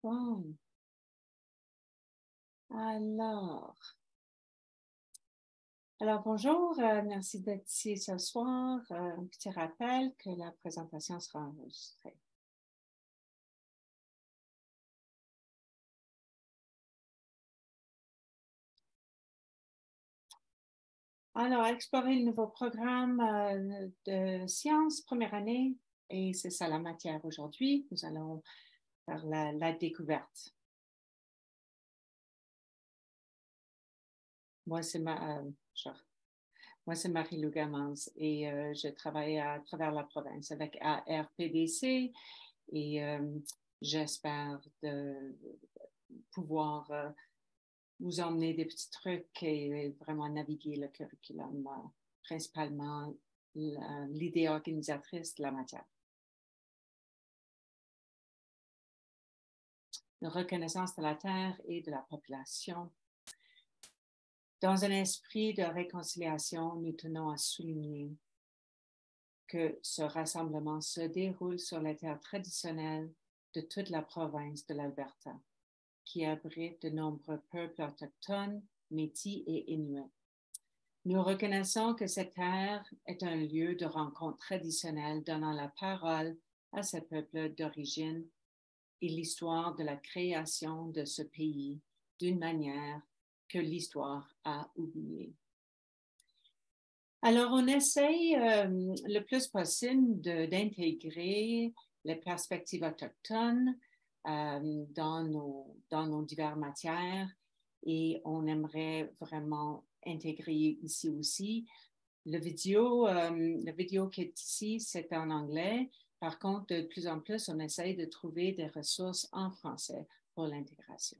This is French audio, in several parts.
Bon. Alors, bonjour, merci d'être ici ce soir. Un petit rappel que la présentation sera enregistrée. Alors, explorer le nouveau programme de sciences, première année, et c'est ça la matière aujourd'hui. Nous allons faire la découverte. Moi, c'est Marie-Lou Gamans et je travaille à travers la province avec ARPDC et j'espère de pouvoir vous emmener des petits trucs et vraiment naviguer le curriculum, principalement l'idée organisatrice de la matière. La reconnaissance de la terre et de la population. Dans un esprit de réconciliation, nous tenons à souligner que ce rassemblement se déroule sur les terres traditionnelles de toute la province de l'Alberta, qui abrite de nombreux peuples autochtones, métis et inuits. Nous reconnaissons que cette terre est un lieu de rencontre traditionnel donnant la parole à ces peuples d'origine et l'histoire de la création de ce pays d'une manière que l'histoire a oubliée. Alors, on essaye le plus possible d'intégrer les perspectives autochtones dans nos diverses matières et on aimerait vraiment intégrer ici aussi. La vidéo qui est ici, c'est en anglais. Par contre, de plus en plus, on essaye de trouver des ressources en français pour l'intégration.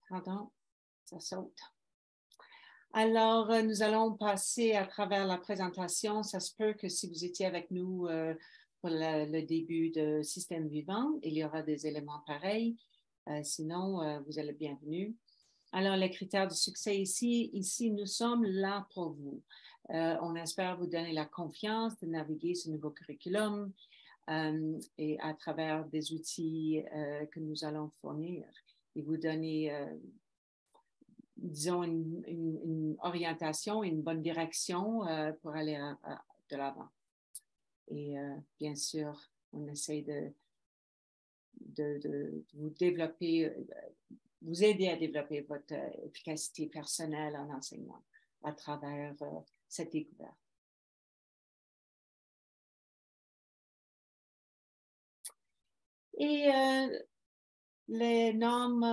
Pardon, ça saute. Alors, nous allons passer à travers la présentation. Ça se peut que si vous étiez avec nous pour le début de Système vivant, il y aura des éléments pareils. Sinon, vous êtes le bienvenu. Alors, les critères de succès ici, nous sommes là pour vous. On espère vous donner la confiance de naviguer ce nouveau curriculum et à travers des outils que nous allons fournir et vous donner disons, une orientation, une bonne direction pour aller de l'avant. Et bien sûr, on essaie de vous développer, vous aider à développer votre efficacité personnelle en enseignement à travers cette découverte. Et les normes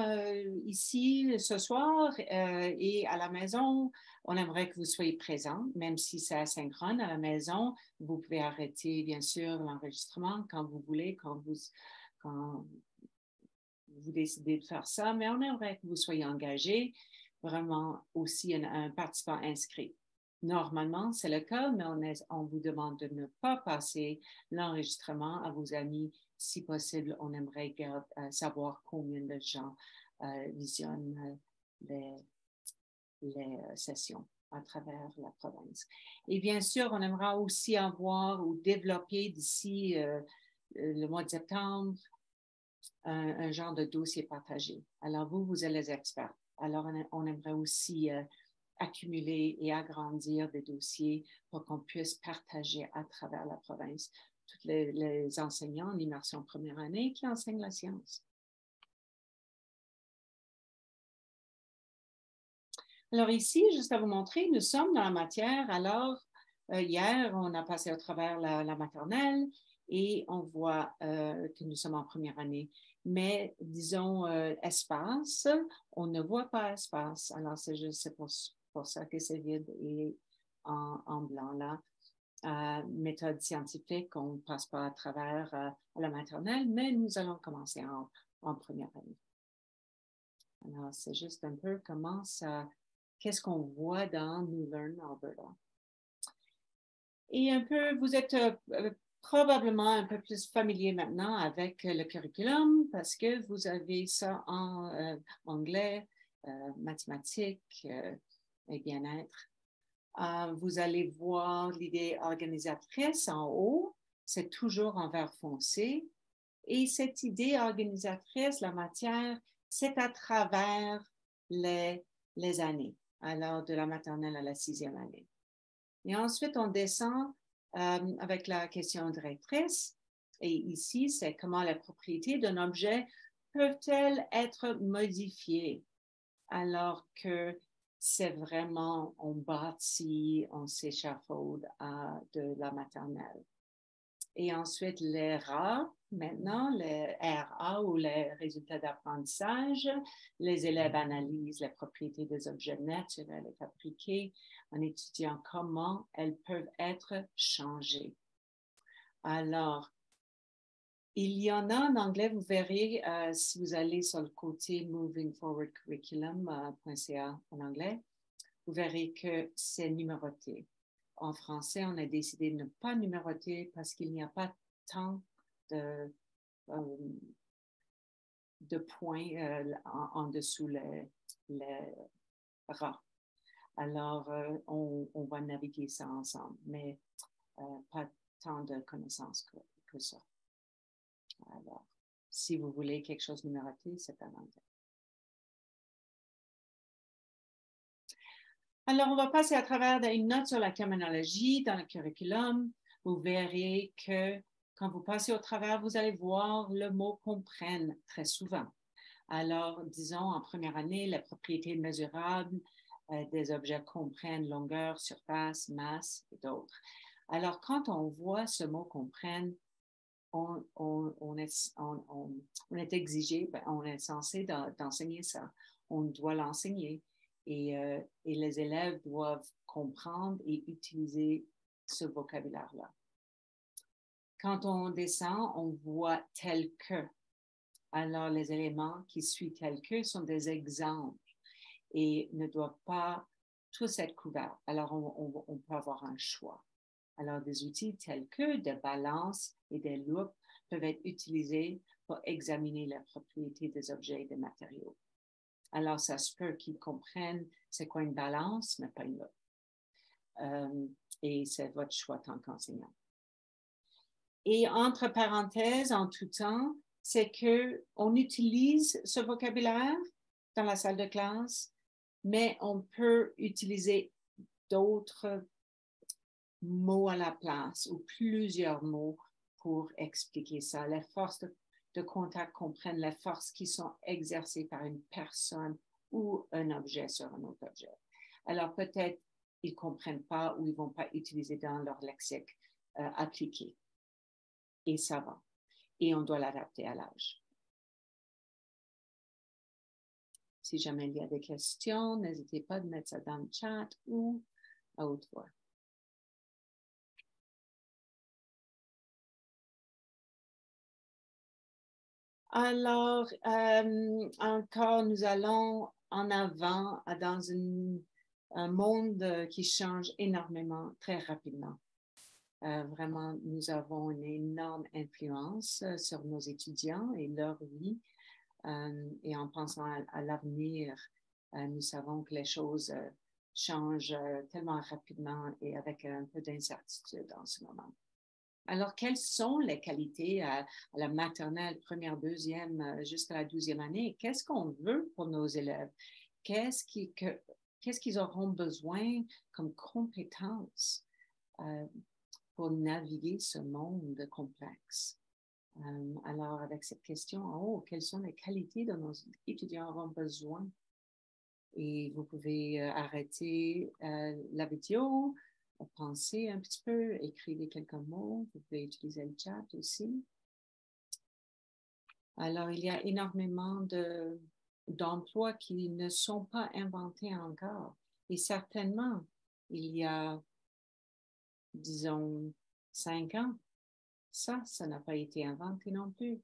ici ce soir et à la maison, on aimerait que vous soyez présents, même si c'est asynchrone à la maison. Vous pouvez arrêter, bien sûr, l'enregistrement quand vous voulez, quand vous décidez de faire ça, mais on aimerait que vous soyez engagés, vraiment aussi un participant inscrit. Normalement, c'est le cas, mais on vous demande de ne pas passer l'enregistrement à vos amis. Si possible, on aimerait savoir combien de gens visionnent les sessions à travers la province. Et bien sûr, on aimerait aussi avoir ou développer d'ici le mois de septembre un genre de dossier partagé. Alors, vous êtes les experts. Alors, on aimerait aussi accumuler et agrandir des dossiers pour qu'on puisse partager à travers la province tous les enseignants en immersion première année qui enseignent la science. Alors ici, juste à vous montrer, nous sommes dans la matière. Alors, hier, on a passé au travers la maternelle et on voit que nous sommes en première année. Mais disons espace, on ne voit pas espace. Alors, c'est pour ça que c'est vide et en blanc là. Méthode scientifique, on ne passe pas à travers à la maternelle, mais nous allons commencer en première année. Alors, c'est juste un peu comment ça, qu'est-ce qu'on voit dans New Learn Alberta. Et un peu, vous êtes probablement un peu plus familier maintenant avec le curriculum parce que vous avez ça en anglais, mathématiques, et bien-être. Vous allez voir l'idée organisatrice en haut, c'est toujours en vert foncé. Et cette idée organisatrice, la matière, c'est à travers les années, alors de la maternelle à la 6e année. Et ensuite, on descend avec la question directrice. Et ici, c'est comment les propriétés d'un objet peuvent-elles être modifiées alors que c'est vraiment, on bâtit, on s'échafaude de la maternelle. Et ensuite, les RA, maintenant, les RA ou les résultats d'apprentissage, les élèves analysent les propriétés des objets naturels et fabriqués en étudiant comment elles peuvent être changées. Alors, il y en a en anglais, vous verrez, si vous allez sur le côté movingforwardcurriculum.ca en anglais, vous verrez que c'est numéroté. En français, on a décidé de ne pas numéroter parce qu'il n'y a pas tant de points en dessous les rats. Alors, on va naviguer ça ensemble, mais pas tant de connaissances que ça. Alors, si vous voulez quelque chose numéroté, c'est en anglais. Alors, on va passer à travers une note sur la terminologie dans le curriculum. Vous verrez que quand vous passez au travers, vous allez voir le mot comprenne très souvent. Alors, disons, en première année, les propriétés mesurables des objets comprennent longueur, surface, masse et d'autres. Alors, quand on voit ce mot comprenne, on est exigé, on est censé d'enseigner ça. On doit l'enseigner et les élèves doivent comprendre et utiliser ce vocabulaire-là. Quand on descend, on voit tel que. Alors, les éléments qui suivent tel que sont des exemples et ne doivent pas tous être couverts. Alors, on peut avoir un choix. Alors, des outils tels que des balances et des loupes peuvent être utilisés pour examiner les propriétés des objets et des matériaux. Alors, ça se peut qu'ils comprennent c'est quoi une balance, mais pas une loupe. Et c'est votre choix en tant qu'enseignant. Et entre parenthèses, en tout temps, c'est qu'on utilise ce vocabulaire dans la salle de classe, mais on peut utiliser d'autres mots à la place ou plusieurs mots pour expliquer ça. Les forces de contact comprennent les forces qui sont exercées par une personne ou un objet sur un autre objet. Alors peut-être ils ne comprennent pas ou ils ne vont pas utiliser dans leur lexique appliqué. Et ça va. Et on doit l'adapter à l'âge. Si jamais il y a des questions, n'hésitez pas de mettre ça dans le chat ou à haute voix. Alors, encore, nous allons en avant dans un monde qui change énormément, très rapidement. Vraiment, nous avons une énorme influence sur nos étudiants et leur vie. Et en pensant à l'avenir, nous savons que les choses changent tellement rapidement et avec un peu d'incertitude en ce moment. Alors, quelles sont les qualités à la maternelle, première, deuxième, jusqu'à la 12e année? Qu'est-ce qu'on veut pour nos élèves? Qu'est-ce qu'ils auront besoin comme compétences pour naviguer ce monde complexe? Alors, avec cette question en haut, quelles sont les qualités dont nos étudiants auront besoin? Et vous pouvez arrêter la vidéo, pensez un petit peu, écrivez quelques mots. Vous pouvez utiliser le chat aussi. Alors, il y a énormément d'emplois qui ne sont pas inventés encore. Et certainement, il y a, disons, 5 ans, ça n'a pas été inventé non plus.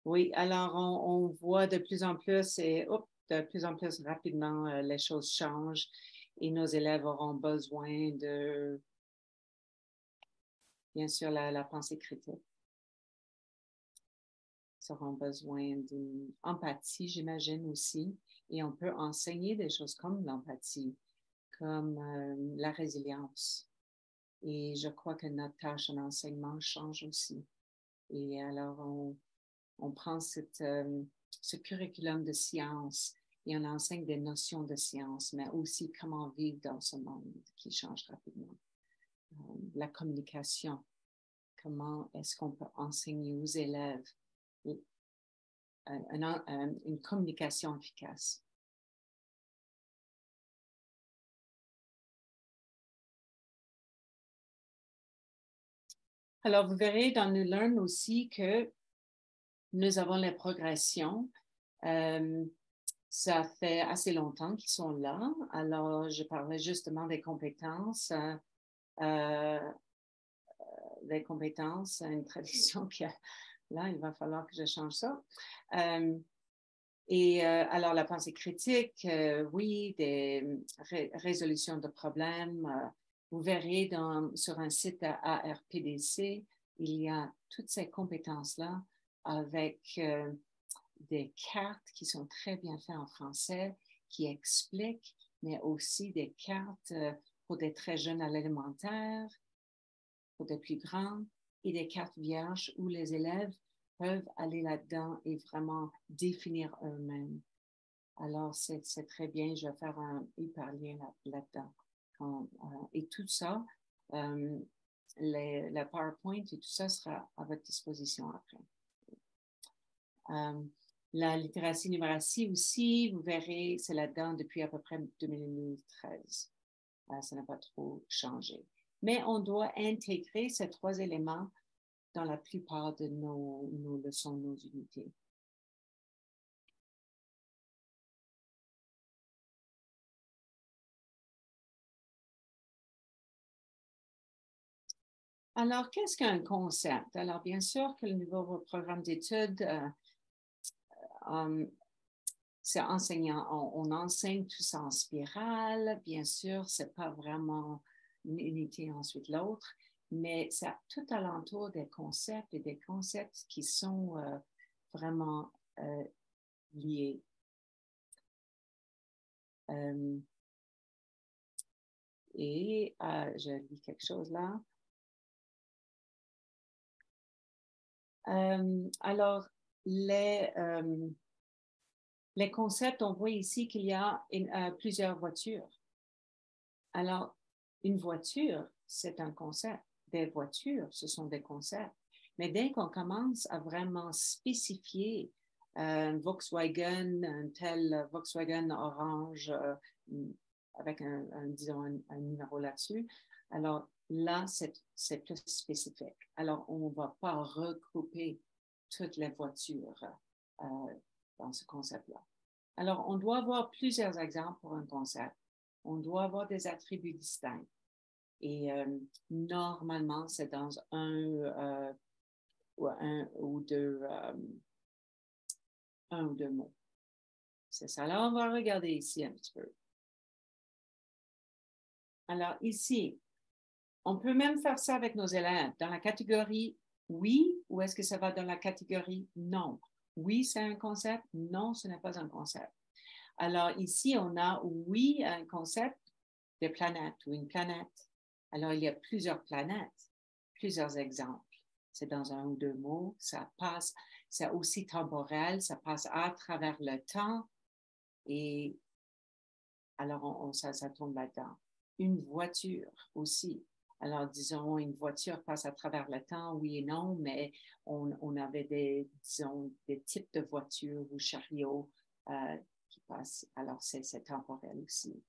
Oui, alors on voit de plus en plus et de plus en plus rapidement, les choses changent et nos élèves auront besoin de, bien sûr, la pensée critique. Ils auront besoin d'une empathie, j'imagine aussi, et on peut enseigner des choses comme l'empathie, comme la résilience. Et je crois que notre tâche en enseignement change aussi. Et alors, on prend ce curriculum de science et on enseigne des notions de science, mais aussi comment vivre dans ce monde qui change rapidement. La communication, comment est-ce qu'on peut enseigner aux élèves une communication efficace. Alors, vous verrez dans New Learn aussi que nous avons les progressions. Ça fait assez longtemps qu'ils sont là. Alors, je parlais justement euh, des compétences, une tradition qui a, là, il va falloir que je change ça. Alors, la pensée critique, oui, des résolutions de problèmes. Vous verrez sur un site ARPDC, il y a toutes ces compétences-là avec des cartes qui sont très bien faites en français, qui expliquent, mais aussi des cartes pour des très jeunes à l'élémentaire, pour des plus grands, et des cartes vierges où les élèves peuvent aller là-dedans et vraiment définir eux-mêmes. Alors, c'est très bien. Je vais faire un hyperlien là-dedans. Et tout ça, le PowerPoint et tout ça sera à votre disposition après. La littératie numératie aussi, vous verrez, c'est là-dedans depuis à peu près 2013. Ça n'a pas trop changé. Mais on doit intégrer ces trois éléments dans la plupart de nos leçons, nos unités. Alors, qu'est-ce qu'un concept? Alors, bien sûr que le nouveau programme d'études, c'est enseignant. On enseigne tout ça en spirale. Bien sûr, c'est pas vraiment une unité ensuite l'autre, mais c'est tout alentour des concepts et des concepts qui sont vraiment liés. Je lis quelque chose là. Alors, les concepts, on voit ici qu'il y a plusieurs voitures. Alors, une voiture, c'est un concept. Des voitures, ce sont des concepts. Mais dès qu'on commence à vraiment spécifier Volkswagen, un tel Volkswagen orange avec disons, un numéro là-dessus, alors là, c'est plus spécifique. Alors, on ne va pas regrouper toutes les voitures euh, dans ce concept-là. Alors, on doit avoir plusieurs exemples pour un concept. On doit avoir des attributs distincts. Et normalement, c'est dans un ou deux mots. C'est ça. Là, on va regarder ici un petit peu. Alors, ici, on peut même faire ça avec nos élèves. Dans la catégorie oui, ou est-ce que ça va dans la catégorie non? Oui, c'est un concept. Non, ce n'est pas un concept. Alors, ici, on a oui, un concept de planète ou une planète. Alors, il y a plusieurs planètes, plusieurs exemples. C'est dans un ou deux mots, ça passe, c'est aussi temporel, ça passe à travers le temps et alors ça tombe là-dedans. Une voiture aussi. Alors, disons, une voiture passe à travers le temps, oui et non, mais on avait disons, des types de voitures ou chariots qui passent. Alors, c'est temporel aussi.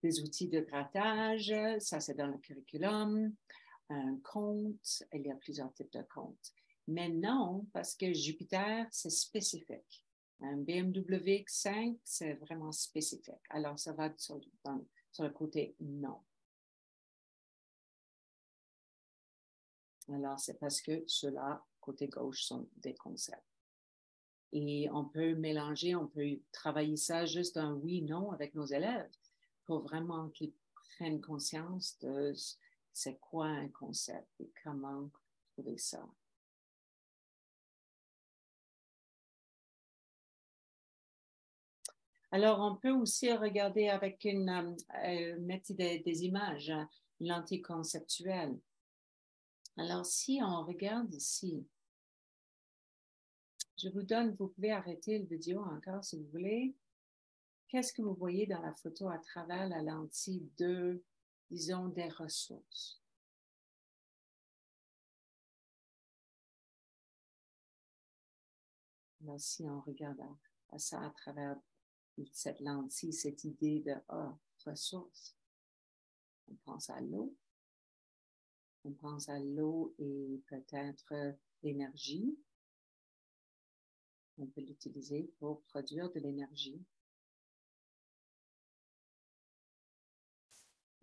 Des outils de grattage, ça c'est dans le curriculum. Un compte, il y a plusieurs types de comptes. Mais non, parce que Jupiter, c'est spécifique. Un BMW X5, c'est vraiment spécifique. Alors, ça va sur le côté non. Alors, c'est parce que ceux-là, côté gauche, sont des concepts. Et on peut mélanger, on peut travailler ça juste un oui-non avec nos élèves pour vraiment qu'ils prennent conscience de c'est quoi un concept et comment trouver ça. Alors, on peut aussi regarder avec mettre des images, une lentille conceptuelle. Alors, si on regarde ici, je vous donne, vous pouvez arrêter la vidéo encore si vous voulez. Qu'est-ce que vous voyez dans la photo à travers la lentille de, disons, des ressources? Là, si on regarde à ça à travers cette lentille, cette idée de ressources, on pense à l'eau. On pense à l'eau et peut-être l'énergie. On peut l'utiliser pour produire de l'énergie.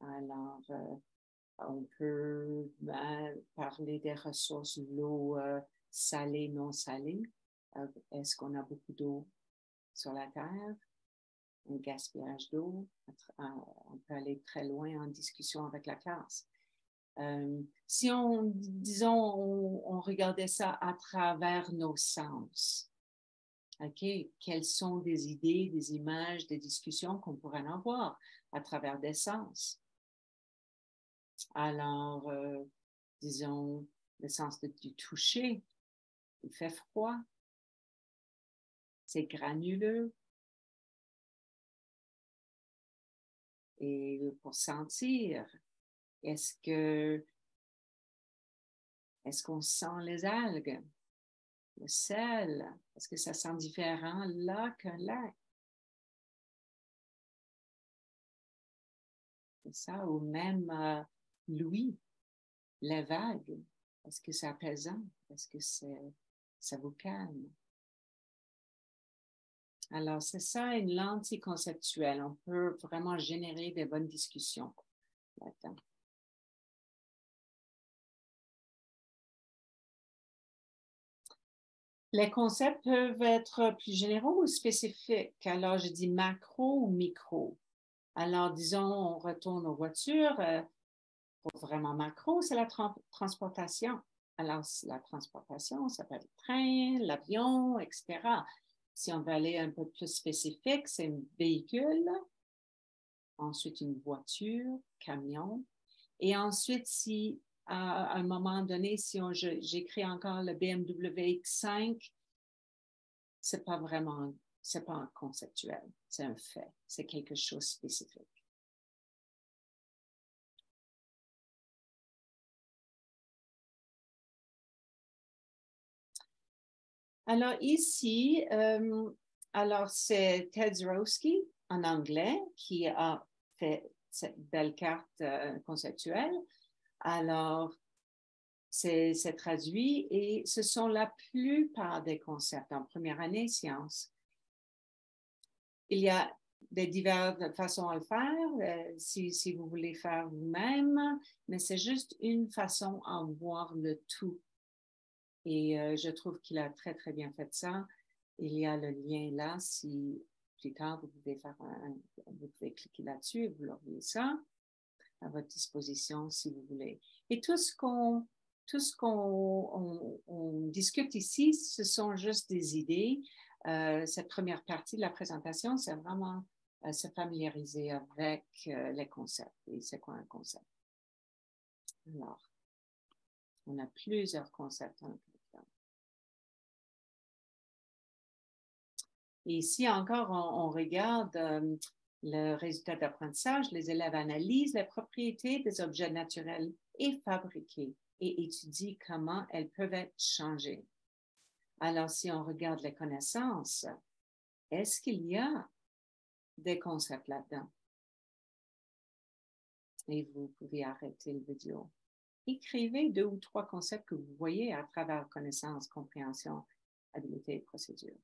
Alors, on peut parler des ressources, l'eau salée, non salée. Est-ce qu'on a beaucoup d'eau sur la Terre? Un gaspillage d'eau? On peut aller très loin en discussion avec la classe. Si disons, on regardait ça à travers nos sens, OK, quelles sont des idées, des images, des discussions qu'on pourrait en avoir à travers des sens? Alors, disons, le sens du toucher, il fait froid, c'est granuleux. Et pour sentir, est-ce qu'on sent les algues, le sel? Est-ce que ça sent différent là qu'un lac? C'est ça, ou même l'ouïe, les vagues. Est-ce que c'est apaisant? Est-ce que ça vous calme? Alors, c'est ça, une lentille conceptuelle. On peut vraiment générer des bonnes discussions là-dedans. Les concepts peuvent être plus généraux ou spécifiques. Alors, je dis macro ou micro. Alors, disons, on retourne aux voitures. Pour vraiment macro, c'est la transportation. Alors, la transportation, ça peut être le train, l'avion, etc. Si on veut aller un peu plus spécifique, c'est un véhicule, ensuite une voiture, camion. Et ensuite, si à un moment donné, si j'écris encore le BMW X5, c'est pas un conceptuel, c'est un fait, c'est quelque chose de spécifique. Alors ici, alors c'est Ted Zrowski en anglais qui a fait cette belle carte conceptuelle. Alors, c'est traduit et ce sont la plupart des concepts en première année sciences. Il y a des diverses façons à le faire, si vous voulez faire vous-même, mais c'est juste une façon à voir le tout. Et je trouve qu'il a très, très bien fait ça. Il y a le lien là, si plus tard, vous pouvez cliquer là-dessus et vous aurez ça à votre disposition si vous voulez. Et tout ce qu'on discute ici, ce sont juste des idées. Cette première partie de la présentation, c'est vraiment se familiariser avec les concepts. Et c'est quoi un concept? Alors, on a plusieurs concepts. Et ici encore, on regarde le résultat d'apprentissage. Les élèves analysent les propriétés des objets naturels et fabriqués et étudient comment elles peuvent être changées. Alors, si on regarde les connaissances, est-ce qu'il y a des concepts là-dedans? Et vous pouvez arrêter la vidéo. Écrivez 2 ou 3 concepts que vous voyez à travers connaissance, compréhension, habileté et procédure.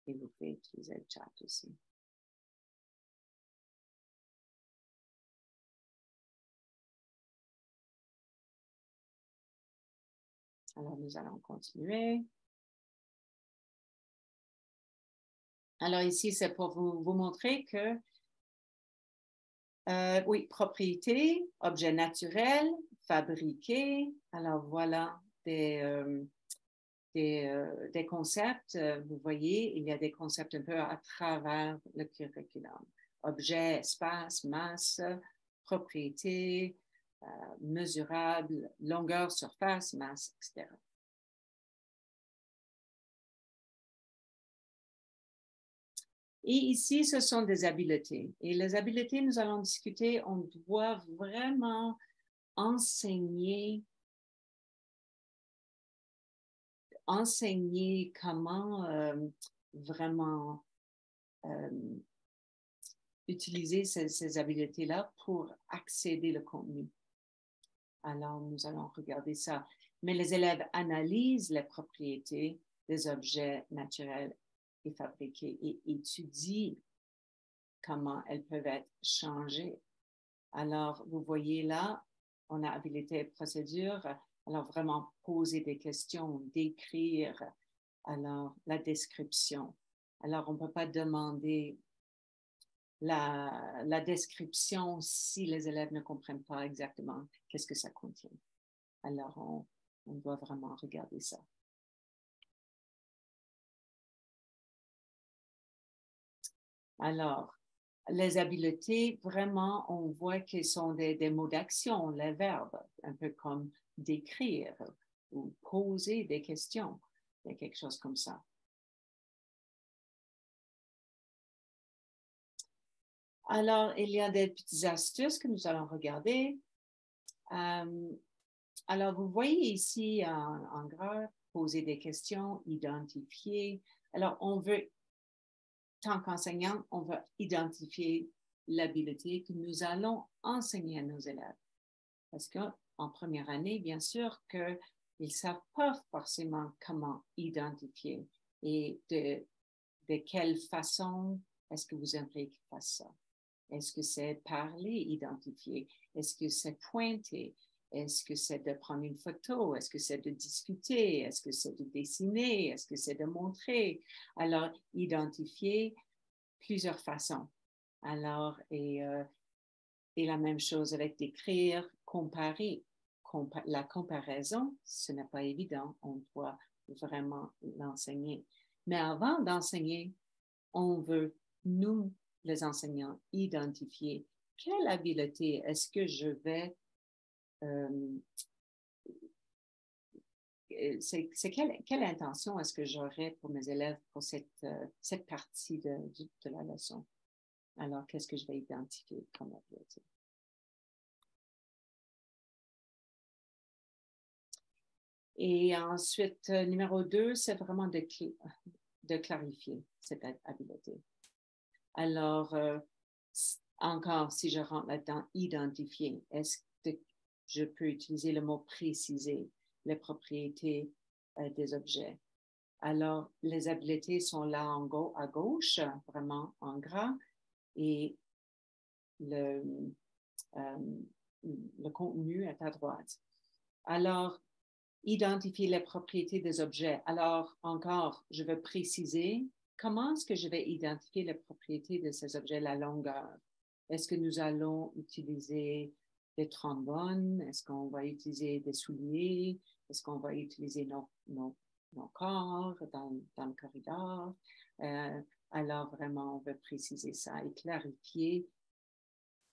Et vous pouvez utiliser le chat aussi. Alors, nous allons continuer. Alors, ici, c'est pour vous montrer que, oui, propriété, objet naturel, fabriqué. Alors, voilà des concepts. Vous voyez, il y a des concepts un peu à travers le curriculum. Objet, espace, masse, propriété, mesurable, longueur, surface, masse, etc. Et ici, ce sont des habiletés. Et les habiletés, nous allons discuter, on doit vraiment enseigner comment vraiment utiliser ces habiletés-là pour accéder au contenu. Alors, nous allons regarder ça. Mais les élèves analysent les propriétés des objets naturels et fabriqués et étudient comment elles peuvent être changées. Alors, vous voyez là, on a habilité procédure. Alors, vraiment poser des questions, décrire. Alors, la description. Alors, on ne peut pas demander la description si les élèves ne comprennent pas exactement qu'est-ce que ça contient. Alors, on doit vraiment regarder ça. Alors, les habiletés, vraiment, on voit qu'ils sont des mots d'action, les verbes, un peu comme décrire ou poser des questions, quelque chose comme ça. Alors, il y a des petites astuces que nous allons regarder. Alors, vous voyez ici en gras, poser des questions, identifier. Alors, on veut, tant qu'enseignant, on va identifier l'habileté que nous allons enseigner à nos élèves. Parce qu'en première année, bien sûr, qu'ils ne savent pas forcément comment identifier et de quelle façon est-ce que vous aimeriez qu'ils fassent ça. Est-ce que c'est parler, identifier? Est-ce que c'est pointer? Est-ce que c'est de prendre une photo? Est-ce que c'est de discuter? Est-ce que c'est de dessiner? Est-ce que c'est de montrer? Alors, identifier plusieurs façons. Alors, et la même chose avec d'écrire, comparer. La comparaison, ce n'est pas évident. On doit vraiment l'enseigner. Mais avant d'enseigner, on veut, nous, les enseignants, identifier quelle habileté est-ce que je vais, c'est quelle intention est-ce que j'aurai pour mes élèves pour cette partie de la leçon. Alors, qu'est-ce que je vais identifier comme habileté? Et ensuite, numéro 2, c'est vraiment de clarifier cette habileté. Alors, encore, si je rentre là-dedans, identifier, est-ce que je peux utiliser le mot préciser, les propriétés des objets? Alors, les habiletés sont là à gauche, vraiment en gras, et le contenu est à droite. Alors, identifier les propriétés des objets. Alors, encore, je veux préciser comment est-ce que je vais identifier les propriétés de ces objets, la longueur. Est-ce que nous allons utiliser des trombones? Est-ce qu'on va utiliser des souliers? Est-ce qu'on va utiliser nos corps dans le corridor? Alors, vraiment, on veut préciser ça et clarifier.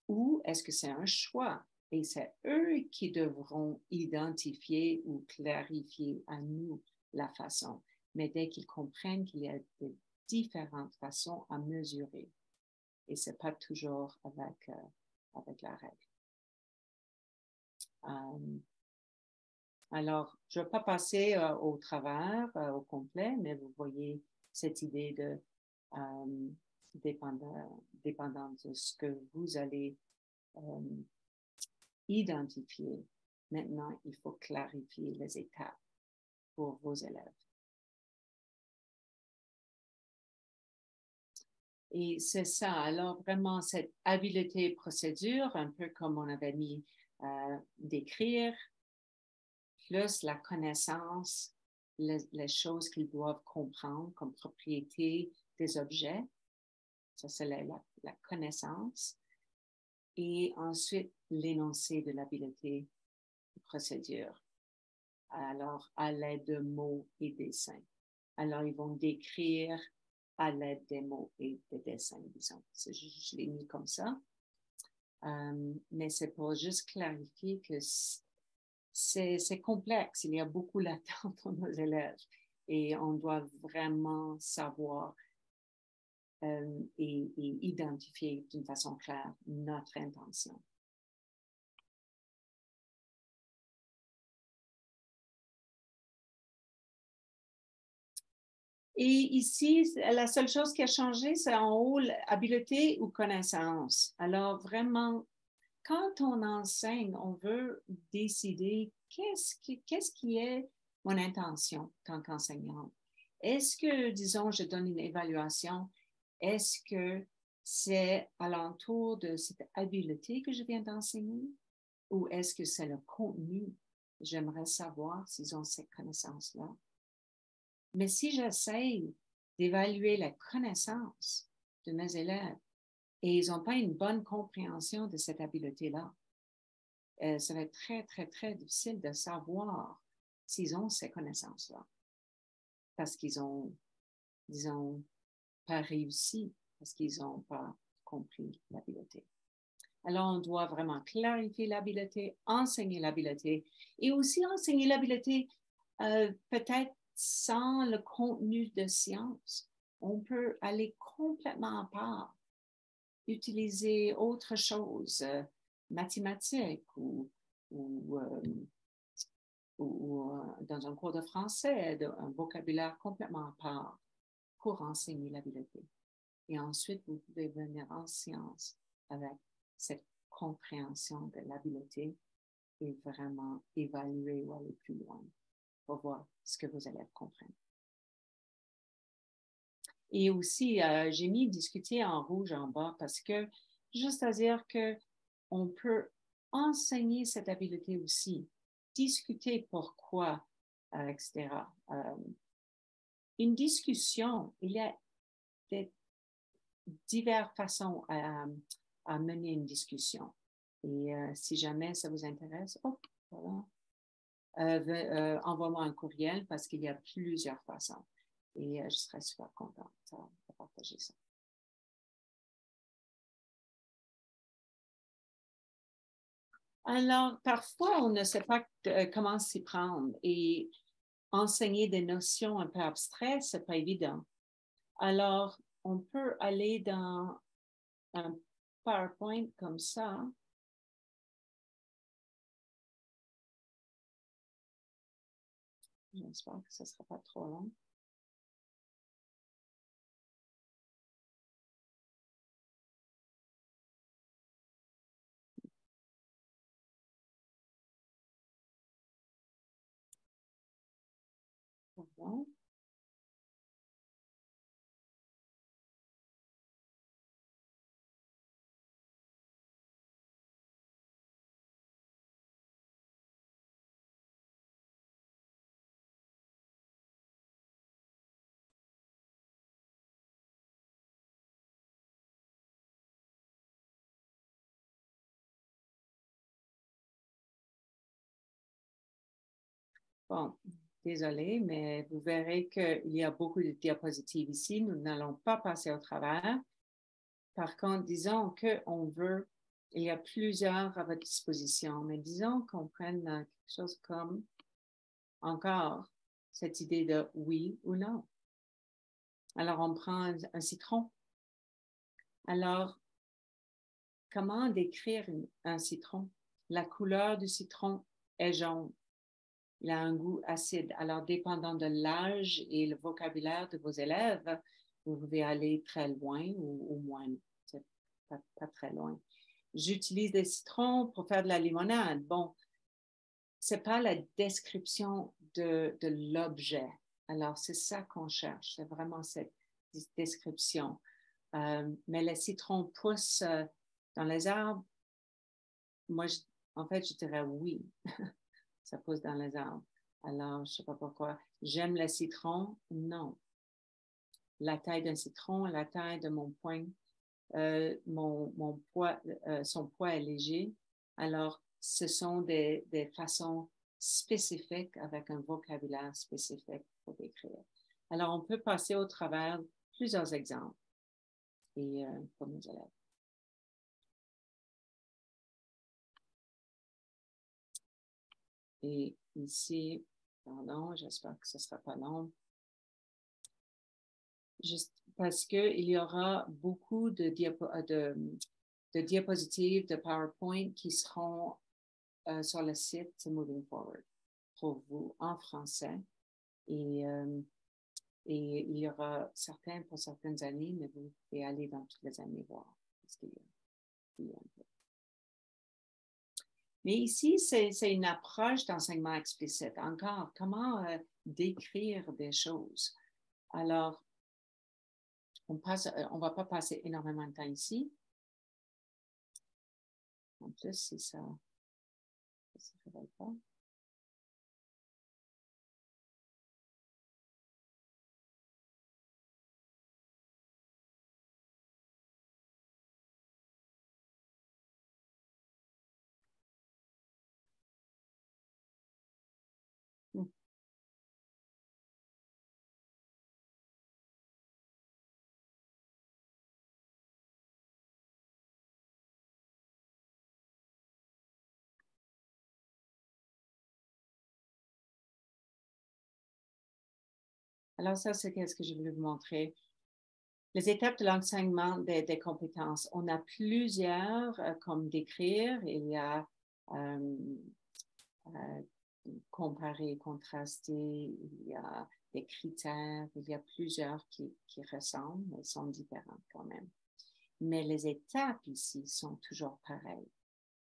Ou est-ce que c'est un choix? Et c'est eux qui devront identifier ou clarifier à nous la façon. Mais dès qu'ils comprennent qu'il y a de différentes façons à mesurer. Et ce n'est pas toujours avec la règle. Alors, je ne vais pas passer au travers, au complet, mais vous voyez cette idée de dépendant de ce que vous allez identifier. Maintenant, il faut clarifier les étapes pour vos élèves. Et c'est ça. Alors, vraiment, cette habileté procédure, un peu comme on avait mis d'écrire, plus la connaissance, les choses qu'ils doivent comprendre comme propriété des objets. Ça, c'est la connaissance. Et ensuite, l'énoncé de l'habileté de procédure. Alors, à l'aide de mots et dessins. Alors, ils vont décrire à l'aide des mots et des dessins, disons. Je l'ai mis comme ça. Mais c'est pour juste clarifier que c'est complexe. Il y a beaucoup d'attentes pour nos élèves et on doit vraiment savoir et identifier d'une façon claire notre intention. Et ici, la seule chose qui a changé, c'est en haut, habileté ou connaissance. Alors, vraiment, quand on enseigne, on veut décider qu'est-ce qui est mon intention en tant qu'enseignante. Est-ce que, disons, je donne une évaluation, est-ce que c'est alentour de cette habileté que je viens d'enseigner ou est-ce que c'est le contenu? J'aimerais savoir s'ils ont cette connaissance-là. Mais si j'essaye d'évaluer la connaissance de mes élèves et ils n'ont pas une bonne compréhension de cette habileté-là, ça va être très, très, très difficile de savoir s'ils ont ces connaissances-là. Parce qu'ils ont, disons, pas réussi, parce qu'ils n'ont pas compris l'habileté. Alors, on doit vraiment clarifier l'habileté, enseigner l'habileté et aussi enseigner l'habileté peut-être sans le contenu de science. On peut aller complètement à part, utiliser autre chose, mathématiques ou dans un cours de français, un vocabulaire complètement à part pour enseigner l'habileté. Et ensuite, vous pouvez venir en science avec cette compréhension de l'habileté et vraiment évaluer ou aller plus loin pour voir ce que vos élèves comprennent. Et aussi, j'ai mis discuter en rouge en bas parce que, juste à dire qu'on peut enseigner cette habileté aussi, discuter pourquoi, etc. Une discussion, il y a diverses façons à mener une discussion. Et si jamais ça vous intéresse, voilà. Envoie-moi un courriel parce qu'il y a plusieurs façons. Et je serais super contente de partager ça. Alors, parfois, on ne sait pas comment s'y prendre et enseigner des notions un peu abstraites, ce n'est pas évident. Alors, on peut aller dans un PowerPoint comme ça. J'espère que ce ne sera pas trop long. Voilà. Bon, désolée, mais vous verrez qu'il y a beaucoup de diapositives ici. Nous n'allons pas passer au travers. Par contre, disons qu'on veut, il y a plusieurs à votre disposition, mais disons qu'on prenne quelque chose comme encore cette idée de oui ou non. Alors, on prend un citron. Alors, comment décrire un citron? La couleur du citron est jaune. Il a un goût acide. Alors, dépendant de l'âge et le vocabulaire de vos élèves, vous pouvez aller très loin ou moins, pas très loin. J'utilise des citrons pour faire de la limonade. Bon, ce n'est pas la description de l'objet. Alors, c'est ça qu'on cherche. C'est vraiment cette description. Mais les citrons poussent dans les arbres. Moi, en fait, je dirais oui. Ça pousse dans les arbres. Alors, je ne sais pas pourquoi. J'aime le citron? Non. La taille d'un citron, la taille de mon poing, mon poids, son poids est léger. Alors, ce sont des façons spécifiques avec un vocabulaire spécifique pour décrire. Alors, on peut passer au travers plusieurs exemples et, pour nos élèves. Et ici, pardon, j'espère que ce ne sera pas long. Juste parce qu'il y aura beaucoup de diapositives de PowerPoint qui seront sur le site Moving Forward pour vous en français. Et il y aura certains pour certaines années, mais vous pouvez aller dans toutes les années voir. Parce qu'il y a un peu. Mais ici, c'est une approche d'enseignement explicite. Encore, comment décrire des choses. Alors, on ne va pas passer énormément de temps ici. En plus, c'est ça. Ça ne révèle pas. Alors, ça, c'est ce que je voulais vous montrer. Les étapes de l'enseignement des compétences. On a plusieurs, comme décrire. Il y a comparer, contraster. Il y a des critères. Il y a plusieurs qui ressemblent, mais sont différents quand même. Mais les étapes ici sont toujours pareilles.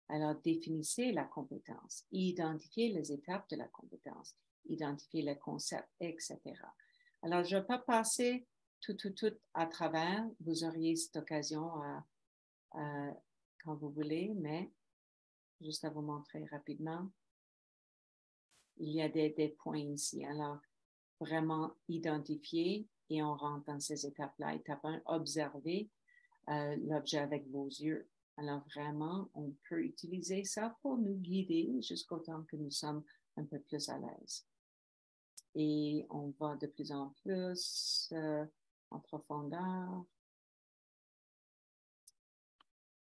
Alors, définissez la compétence, identifiez les étapes de la compétence, identifiez les concepts, etc. Alors, je ne vais pas passer tout à travers. Vous auriez cette occasion quand vous voulez, mais juste à vous montrer rapidement. Il y a des points ici. Alors, vraiment identifier et on rentre dans ces étapes-là. Étape 1, observer l'objet avec vos yeux. Alors, vraiment, on peut utiliser ça pour nous guider jusqu'au temps que nous sommes un peu plus à l'aise. Et on va de plus en plus en profondeur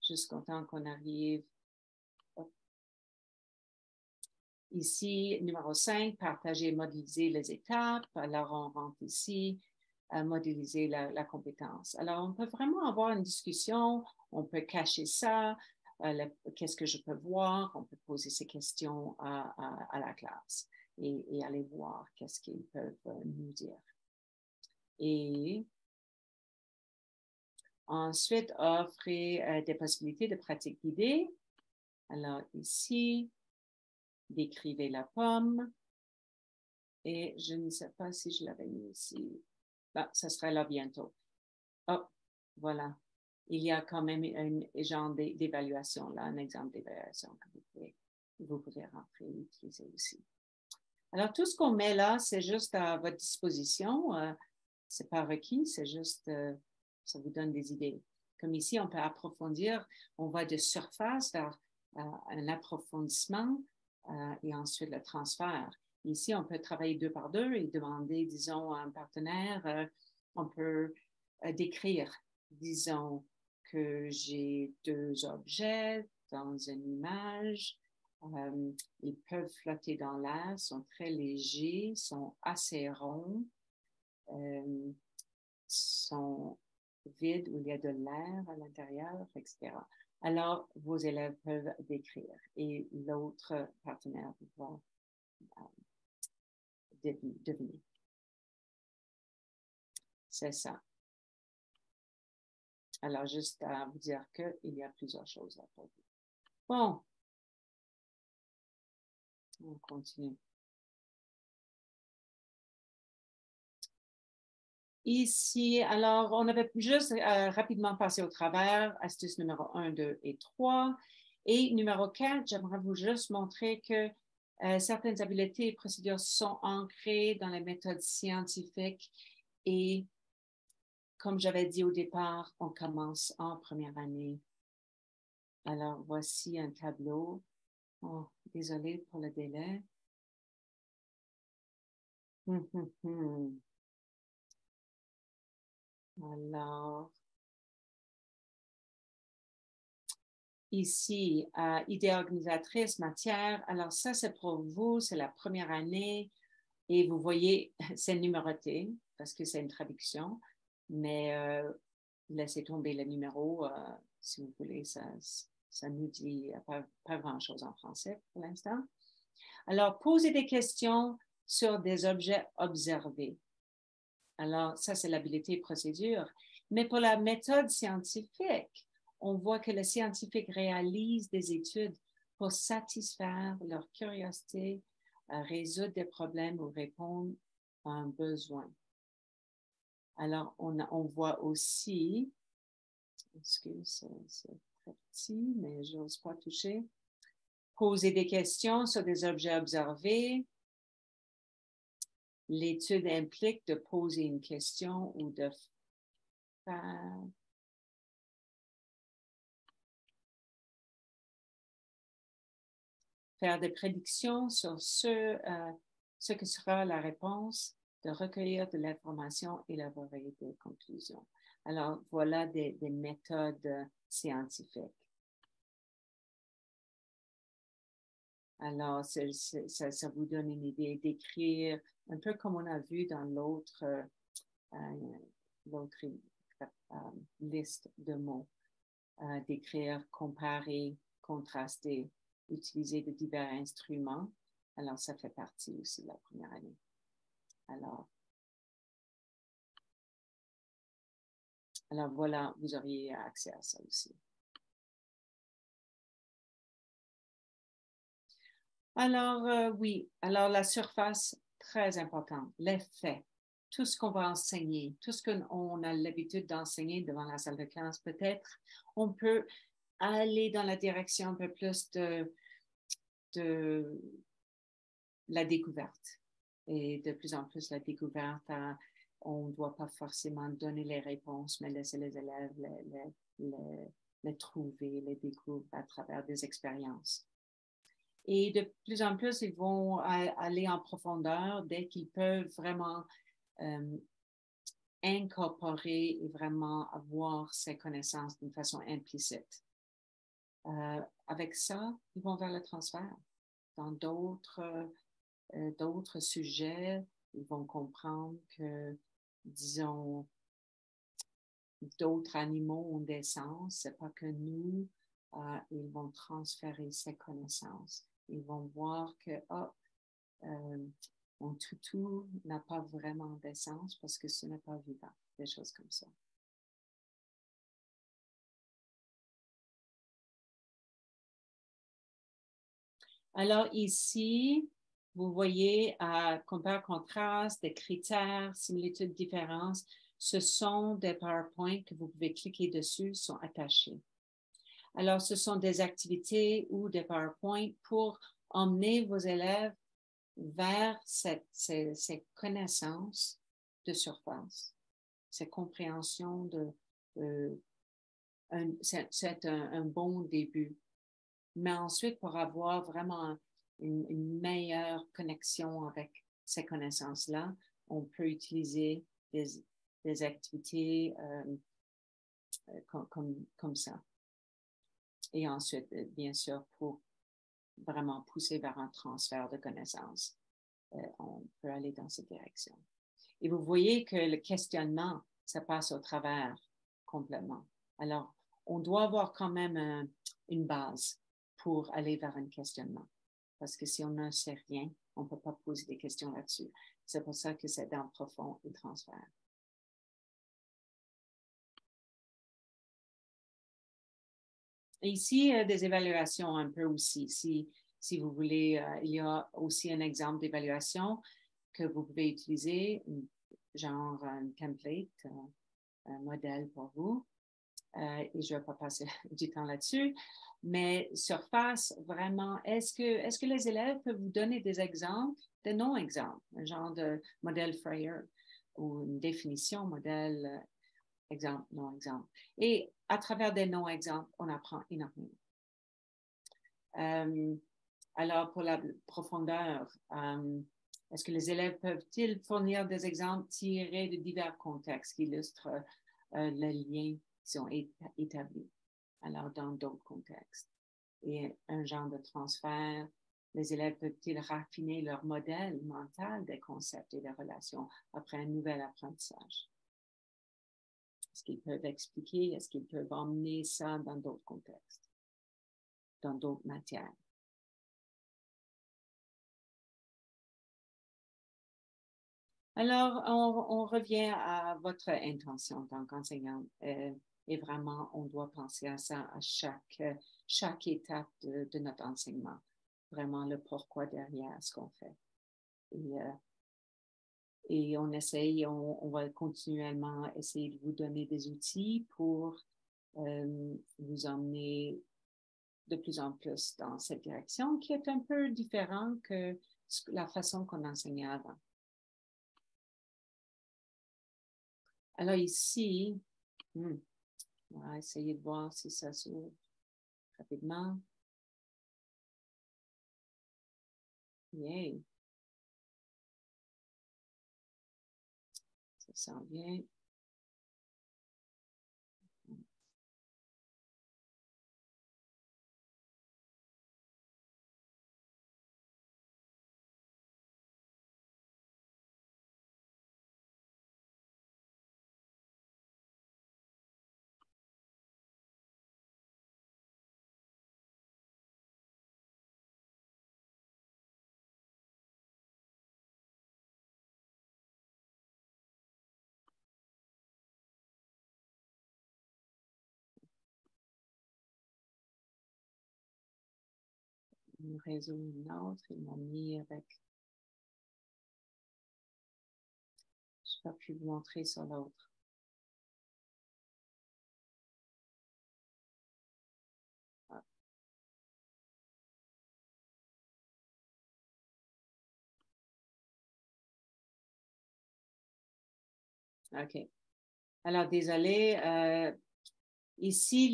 jusqu'au temps qu'on arrive. Ici, numéro 5, partager et modéliser les étapes. Alors, on rentre ici, modéliser la compétence. Alors, on peut vraiment avoir une discussion, on peut cacher ça, qu'est-ce que je peux voir, on peut poser ces questions à la classe et aller voir qu'est-ce qu'ils peuvent nous dire. Et ensuite, offrir des possibilités de pratique guidée. Alors, ici, décrivez la pomme. Et je ne sais pas si je l'avais mis ici. Ah, ça sera là bientôt. Oh, voilà. Il y a quand même un genre d'évaluation, là, un exemple d'évaluation que vous pouvez rentrer et utiliser aussi. Alors, tout ce qu'on met là, c'est juste à votre disposition. Ce n'est pas requis, c'est juste, ça vous donne des idées. Comme ici, on peut approfondir, on va de surface vers un approfondissement et ensuite le transfert. Ici, on peut travailler 2 par 2 et demander, disons, à un partenaire, on peut décrire, disons, que j'ai 2 objets dans une image. Ils peuvent flotter dans l'air, sont très légers, sont assez ronds, sont vides où il y a de l'air à l'intérieur, etc. Alors, vos élèves peuvent décrire et l'autre partenaire va deviner. C'est ça. Alors, juste à vous dire qu'il y a plusieurs choses là pour vous. Bon. On continue. Ici, alors, on avait juste rapidement passé au travers, astuce numéro 1, 2 et 3. Et numéro 4, j'aimerais vous juste montrer que Certaines habiletés et procédures sont ancrées dans les méthodes scientifiques et, comme j'avais dit au départ, on commence en première année. Alors, voici un tableau. Oh, désolée pour le délai. Alors, ici, idée organisatrice, matière. Alors, ça, c'est pour vous, c'est la première année. Et vous voyez, c'est numéroté parce que c'est une traduction, mais laissez tomber le numéro si vous voulez. Ça nous dit pas grand-chose en français pour l'instant. Alors, posez des questions sur des objets observés. Alors, ça, c'est l'habilité et procédure. Mais pour la méthode scientifique, on voit que les scientifiques réalisent des études pour satisfaire leur curiosité, résoudre des problèmes ou répondre à un besoin. Alors, on voit aussi, excusez, c'est très petit, mais je n'ose pas toucher, poser des questions sur des objets observés. L'étude implique de poser une question ou de faire des prédictions sur ce que sera la réponse, de recueillir de l'information et élaborer des conclusions. Alors, voilà des méthodes scientifiques. Alors, ça vous donne une idée d'écrire, un peu comme on a vu dans l'autre liste de mots, d'écrire, comparer, contraster, utiliser de divers instruments. Alors, ça fait partie aussi de la première année. Alors voilà, vous auriez accès à ça aussi. Alors, oui, alors la surface, très importante, les faits, tout ce qu'on va enseigner, tout ce qu'on a l'habitude d'enseigner devant la salle de classe, peut-être on peut aller dans la direction un peu plus de la découverte. Et de plus en plus, la découverte, on ne doit pas forcément donner les réponses, mais laisser les élèves les trouver, les découvrir à travers des expériences. Et de plus en plus, ils vont aller en profondeur dès qu'ils peuvent vraiment incorporer et vraiment avoir ces connaissances d'une façon implicite. Avec ça, ils vont vers le transfert. Dans d'autres sujets, ils vont comprendre que, disons, d'autres animaux ont des sens, c'est pas que nous, ils vont transférer ces connaissances. Ils vont voir que, mon toutou n'a pas vraiment d'essence parce que ce n'est pas vivant, des choses comme ça. Alors ici, vous voyez, compare, contraste, des critères, similitudes, différences. Ce sont des PowerPoint que vous pouvez cliquer dessus, sont attachés. Alors, ce sont des activités ou des PowerPoint pour emmener vos élèves vers ces connaissances de surface, ces compréhensions c'est un bon début. Mais ensuite, pour avoir vraiment une meilleure connexion avec ces connaissances-là, on peut utiliser des activités comme ça. Et ensuite, bien sûr, pour vraiment pousser vers un transfert de connaissances, on peut aller dans cette direction. Et vous voyez que le questionnement, ça passe au travers complètement. Alors, on doit avoir quand même une base pour aller vers un questionnement. Parce que si on ne sait rien, on ne peut pas poser des questions là-dessus. C'est pour ça que c'est dans profond et transfert. Et ici, des évaluations un peu aussi. Si vous voulez, il y a aussi un exemple d'évaluation que vous pouvez utiliser, genre un template, un modèle pour vous. et je ne vais pas passer du temps là-dessus. Mais surface, vraiment, est-ce que les élèves peuvent vous donner des exemples, des non-exemples, un genre de modèle Freyer ou une définition, modèle, exemple, non-exemple. Et à travers des non-exemples, on apprend énormément. Alors, pour la profondeur, est-ce que les élèves peuvent-ils fournir des exemples tirés de divers contextes qui illustrent les liens qui sont établis, alors dans d'autres contextes? Et un genre de transfert, les élèves peuvent-ils raffiner leur modèle mental des concepts et des relations après un nouvel apprentissage? Est-ce qu'ils peuvent expliquer, est-ce qu'ils peuvent emmener ça dans d'autres contextes, dans d'autres matières? Alors, on revient à votre intention en tant qu'enseignant. Et vraiment, on doit penser à ça à chaque étape de notre enseignement. Vraiment le pourquoi derrière ce qu'on fait. Et on essaye, on va continuellement essayer de vous donner des outils pour vous emmener de plus en plus dans cette direction qui est un peu différente que la façon qu'on enseignait avant. Alors ici, on va essayer de voir si ça s'ouvre rapidement. Yay. Ça sent bien. Un réseau, une autre. Ils m'ont mis avec. Je n'ai pas pu vous montrer sur l'autre. Ah. OK. Alors, désolé. Ici,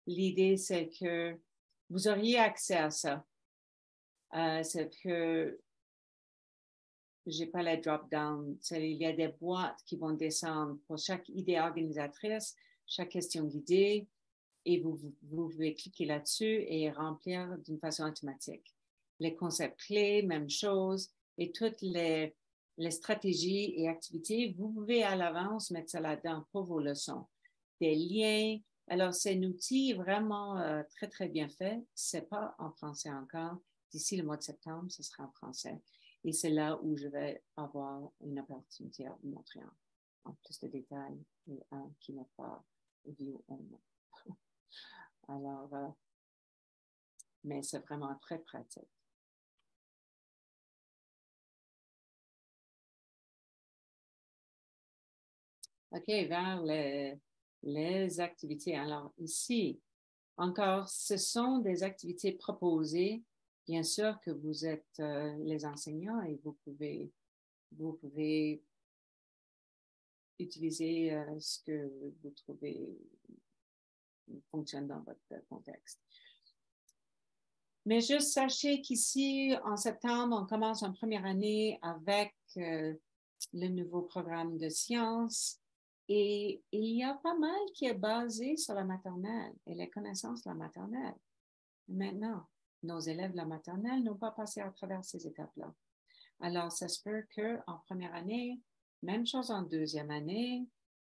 l'idée, c'est que vous auriez accès à ça. C'est que j'ai pas la drop-down. Il y a des boîtes qui vont descendre pour chaque idée organisatrice, chaque question guidée, et vous pouvez cliquer là-dessus et remplir d'une façon automatique. Les concepts clés, même chose, et toutes les stratégies et activités, vous pouvez à l'avance mettre ça là-dedans pour vos leçons. Des liens. Alors, c'est un outil vraiment très, très bien fait. Ce n'est pas en français encore. D'ici le mois de septembre, ce sera en français. Et c'est là où je vais avoir une opportunité à vous montrer en plus de détails et un qui n'est pas vu au moins. Alors, mais c'est vraiment très pratique. OK, vers les activités. Alors, ici, encore, ce sont des activités proposées. Bien sûr que vous êtes les enseignants et vous pouvez utiliser ce que vous trouvez fonctionne dans votre contexte. Mais juste sachez qu'ici, en septembre, on commence en première année avec le nouveau programme de sciences et il y a pas mal qui est basé sur la maternelle et les connaissances de la maternelle. Maintenant, nos élèves de la maternelle n'ont pas passé à travers ces étapes-là. Alors, ça se peut qu'en première année, même chose en deuxième année,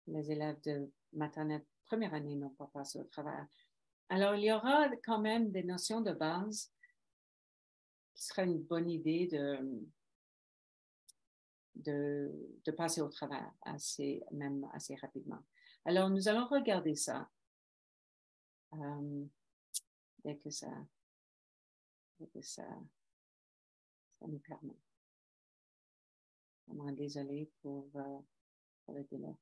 les élèves de maternelle première année n'ont pas passé au travers. Alors, il y aura quand même des notions de base qui seraient une bonne idée de passer au travers même assez rapidement. Alors, nous allons regarder ça dès que ça nous permet. Vraiment désolée pour le délai.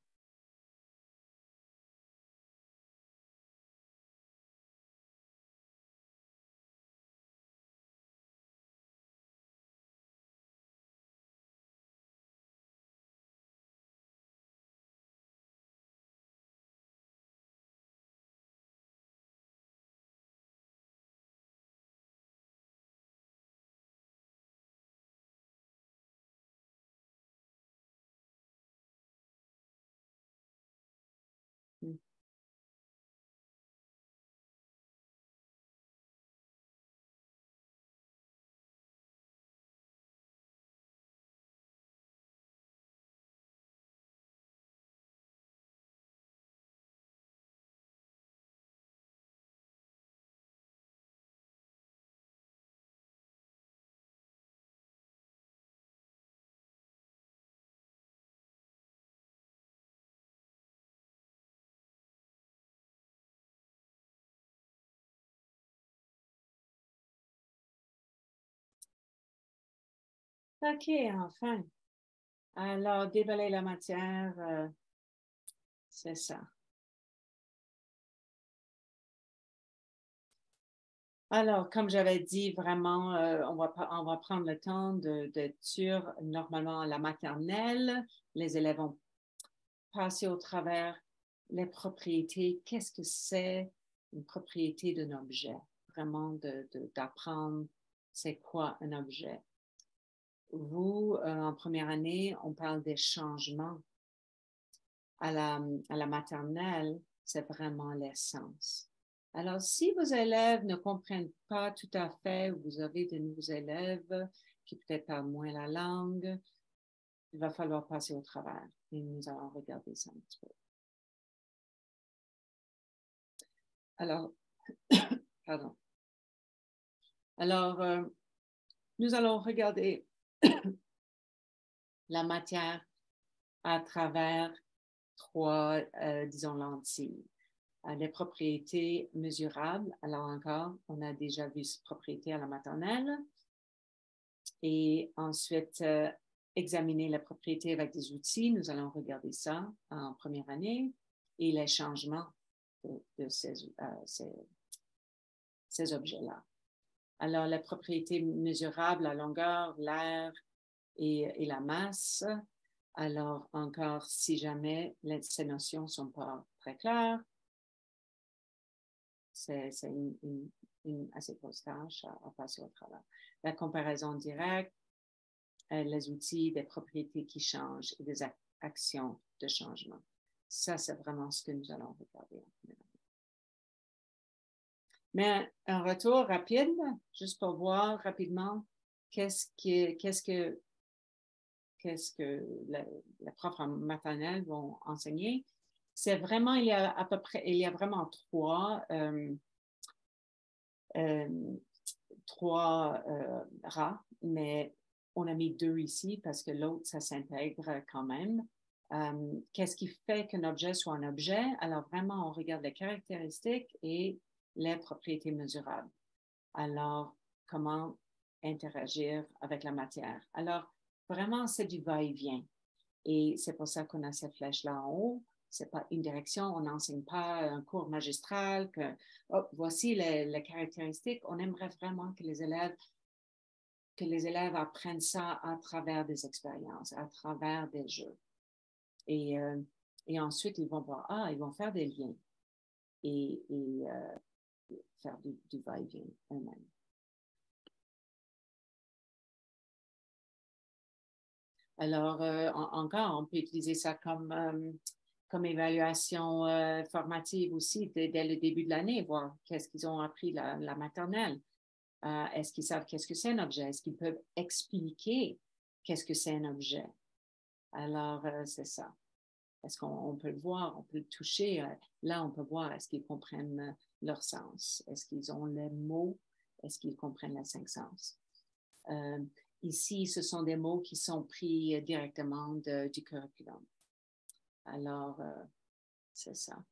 Mhm. OK, enfin. Alors, déballer la matière, c'est ça. Alors, comme j'avais dit, vraiment, on va prendre le temps d'être sûr, normalement, à la maternelle, les élèves vont passer au travers les propriétés. Qu'est-ce que c'est une propriété d'un objet? Vraiment, d'apprendre c'est quoi un objet. Vous, en première année, on parle des changements. À la maternelle, c'est vraiment l'essence. Alors, si vos élèves ne comprennent pas tout à fait, ou vous avez de nouveaux élèves qui peut-être parlent moins la langue, il va falloir passer au travers. Et nous allons regarder ça un petit peu. Alors, pardon. Alors, nous allons regarder la matière à travers trois, disons, lentilles. Les propriétés mesurables, alors encore, on a déjà vu ces propriétés à la maternelle. Et ensuite, examiner les propriétés avec des outils. Nous allons regarder ça en première année et les changements de ces objets-là. Alors, les propriétés mesurables, la longueur, l'air et la masse. Alors, encore, si jamais ces notions ne sont pas très claires, c'est une assez grosse tâche à passer au travers. La comparaison directe, les outils, des propriétés qui changent et des actions de changement. Ça, c'est vraiment ce que nous allons regarder. Mais un retour rapide, juste pour voir rapidement qu'est-ce que les profs en maternelle vont enseigner. C'est vraiment, il y a vraiment trois rats, mais on a mis deux ici parce que l'autre, ça s'intègre quand même. Qu'est-ce qui fait qu'un objet soit un objet? Alors vraiment, on regarde les caractéristiques et les propriétés mesurables. Alors, comment interagir avec la matière? Alors, vraiment, c'est du va-et-vient. Et c'est pour ça qu'on a cette flèche-là en haut. C'est pas une direction, on n'enseigne pas un cours magistral que oh, voici les caractéristiques. On aimerait vraiment que les élèves apprennent ça à travers des expériences, à travers des jeux. Et, euh, et ensuite, ils vont voir, ils vont faire des liens et faire du va-et-vient eux-mêmes. Alors, encore, on peut utiliser ça comme évaluation formative aussi dès le début de l'année, voir qu'est-ce qu'ils ont appris la maternelle. Est-ce qu'ils savent qu'est-ce que c'est un objet? Est-ce qu'ils peuvent expliquer qu'est-ce que c'est un objet? Alors, c'est ça. Est-ce qu'on peut le voir, on peut le toucher? Là, on peut voir, est-ce qu'ils comprennent leur sens? Est-ce qu'ils ont les mots? Est-ce qu'ils comprennent les cinq sens? Ici, ce sont des mots qui sont pris directement du curriculum. Alors, c'est ça.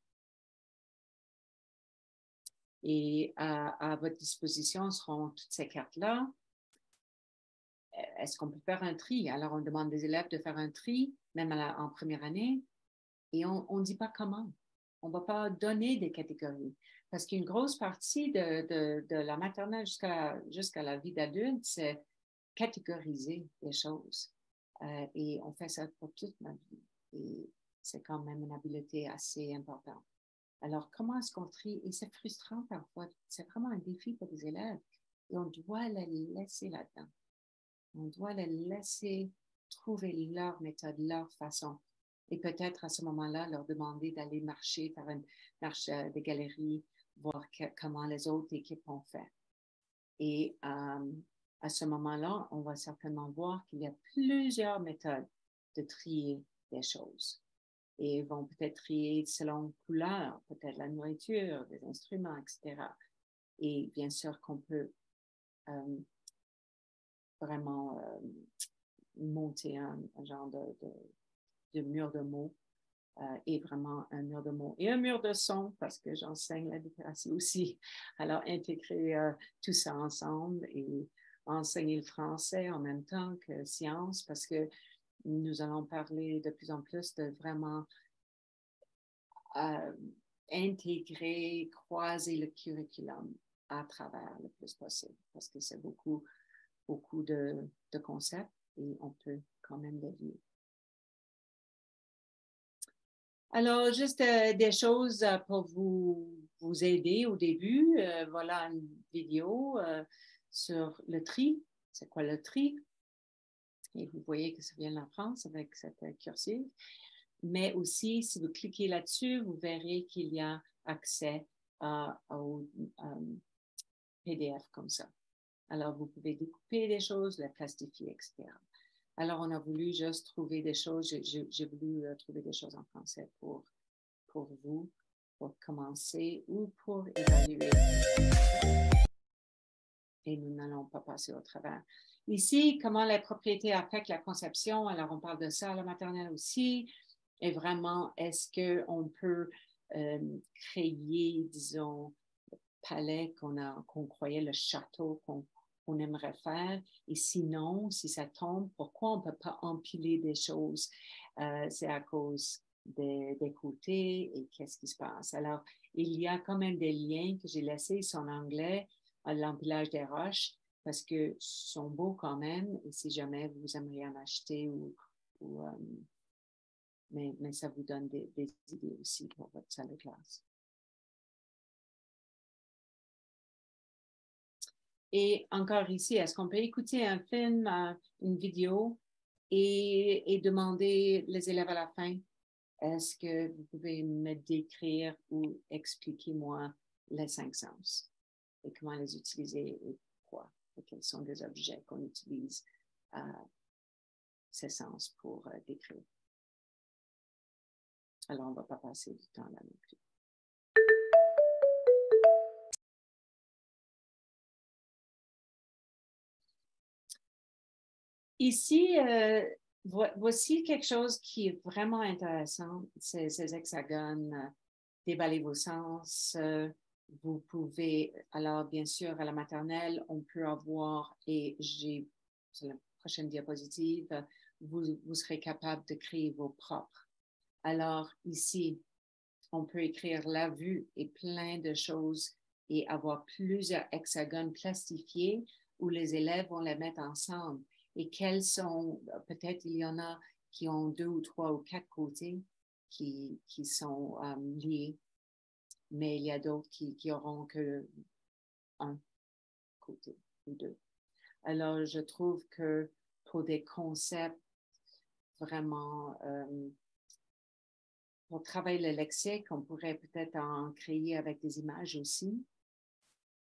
Et à votre disposition seront toutes ces cartes-là. Est-ce qu'on peut faire un tri? Alors, on demande des élèves de faire un tri, même en première année, et on ne dit pas comment. On ne va pas donner des catégories. Parce qu'une grosse partie de la maternelle jusqu'à la vie d'adulte, c'est catégoriser les choses. Et on fait ça pour toute ma vie. Et c'est quand même une habileté assez importante. Alors, comment est-ce qu'on trie? Et c'est frustrant parfois. C'est vraiment un défi pour les élèves. Et on doit les laisser là-dedans. On doit les laisser trouver leur méthode, leur façon. Et peut-être à ce moment-là, leur demander d'aller marcher, faire une marche des galeries, voir comment les autres équipes ont fait. Et à ce moment-là, on va certainement voir qu'il y a plusieurs méthodes de trier des choses. Et ils vont peut-être trier selon couleur, peut-être la nourriture, des instruments, etc. Et bien sûr qu'on peut vraiment monter un genre de mur de mots et vraiment un mur de mots et un mur de son parce que j'enseigne la littératie aussi. Alors, intégrer tout ça ensemble et enseigner le français en même temps que sciences parce que nous allons parler de plus en plus de vraiment intégrer, croiser le curriculum à travers le plus possible parce que c'est beaucoup de concepts et on peut quand même les lier. Alors, juste des choses pour vous aider au début. Voilà une vidéo sur le tri. C'est quoi le tri? Et vous voyez que ça vient de la France avec cette cursive. Mais aussi, si vous cliquez là-dessus, vous verrez qu'il y a accès au PDF comme ça. Alors, vous pouvez découper des choses, les plastifier, etc. Alors, on a voulu juste trouver des choses. J'ai voulu trouver des choses en français pour vous, pour commencer ou pour évaluer. Et nous n'allons pas passer au travers. Ici, comment les propriétés affectent la conception. Alors, on parle de ça à la maternelle aussi. Et vraiment, est-ce qu'on peut créer, disons, le palais qu'on croyait, le château qu'on aimerait faire? Et sinon, si ça tombe, pourquoi on ne peut pas empiler des choses? C'est à cause des côtés et qu'est-ce qui se passe. Alors, il y a quand même des liens que j'ai laissés, ils sont en anglais, l'empilage des roches, parce que sont beaux quand même, et si jamais vous aimeriez en acheter mais ça vous donne des idées aussi pour votre salle de classe. Et encore ici, est-ce qu'on peut écouter un film, une vidéo et demander les élèves à la fin, est-ce que vous pouvez me décrire ou expliquer-moi les 5 sens et comment les utiliser et pourquoi et quels sont les objets qu'on utilise ces sens pour décrire. Alors, on ne va pas passer du temps là non plus. Ici, voici quelque chose qui est vraiment intéressant, ces hexagones, déballer vos sens. Vous pouvez, alors bien sûr, à la maternelle, on peut avoir, et j'ai, sur la prochaine diapositive, vous serez capable de créer vos propres. Alors ici, on peut écrire la vue et plein de choses et avoir plusieurs hexagones plastifiés où les élèves vont les mettre ensemble. Et quels sont, peut-être il y en a qui ont 2 ou 3 ou 4 côtés qui sont liés, mais il y a d'autres qui auront que un côté ou 2. Alors, je trouve que pour des concepts vraiment, pour travailler le lexique, on pourrait peut-être en créer avec des images aussi.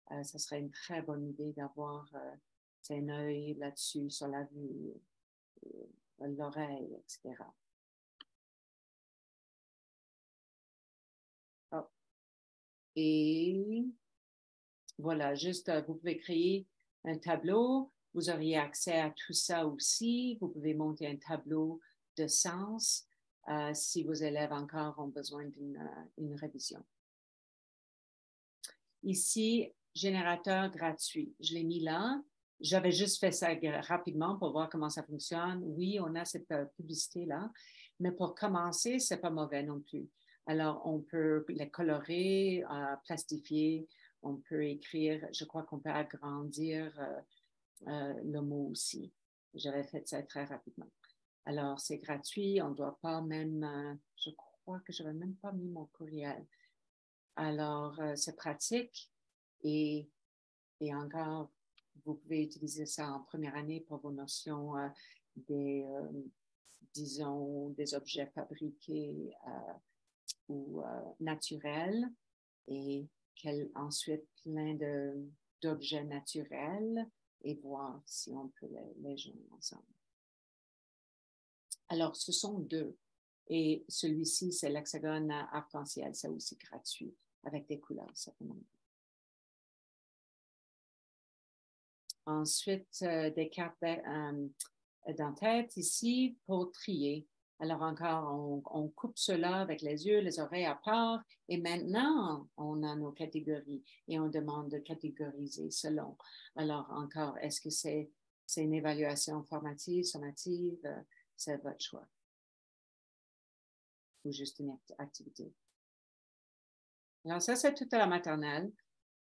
Ça serait une très bonne idée d'avoir un œil là-dessus, sur la vue, l'oreille, etc. Oh. Et voilà, juste, vous pouvez créer un tableau. Vous auriez accès à tout ça aussi. Vous pouvez monter un tableau de sens si vos élèves encore ont besoin d'une révision. Ici, générateur gratuit. Je l'ai mis là. J'avais juste fait ça rapidement pour voir comment ça fonctionne. Oui, on a cette publicité-là, mais pour commencer, c'est pas mauvais non plus. Alors, on peut les colorer, plastifier, on peut écrire, je crois qu'on peut agrandir le mot aussi. J'avais fait ça très rapidement. Alors, c'est gratuit, on ne doit pas même, je crois que je n'avais même pas mis mon courriel. Alors, c'est pratique et encore, vous pouvez utiliser ça en première année pour vos notions disons, des objets fabriqués ou naturels et ensuite plein d'objets naturels et voir si on peut les joindre ensemble. Alors, ce sont deux. Et celui-ci, c'est l'hexagone arc-en-ciel. C'est aussi gratuit avec des couleurs, certainement. Ensuite, des cartes d'en-tête ici pour trier. Alors encore, on coupe cela avec les yeux, les oreilles à part. Et maintenant, on a nos catégories et on demande de catégoriser selon. Alors encore, est-ce que c'est une évaluation formative, sommative? C'est votre choix. Ou juste une activité. Alors ça, c'est tout à la maternelle.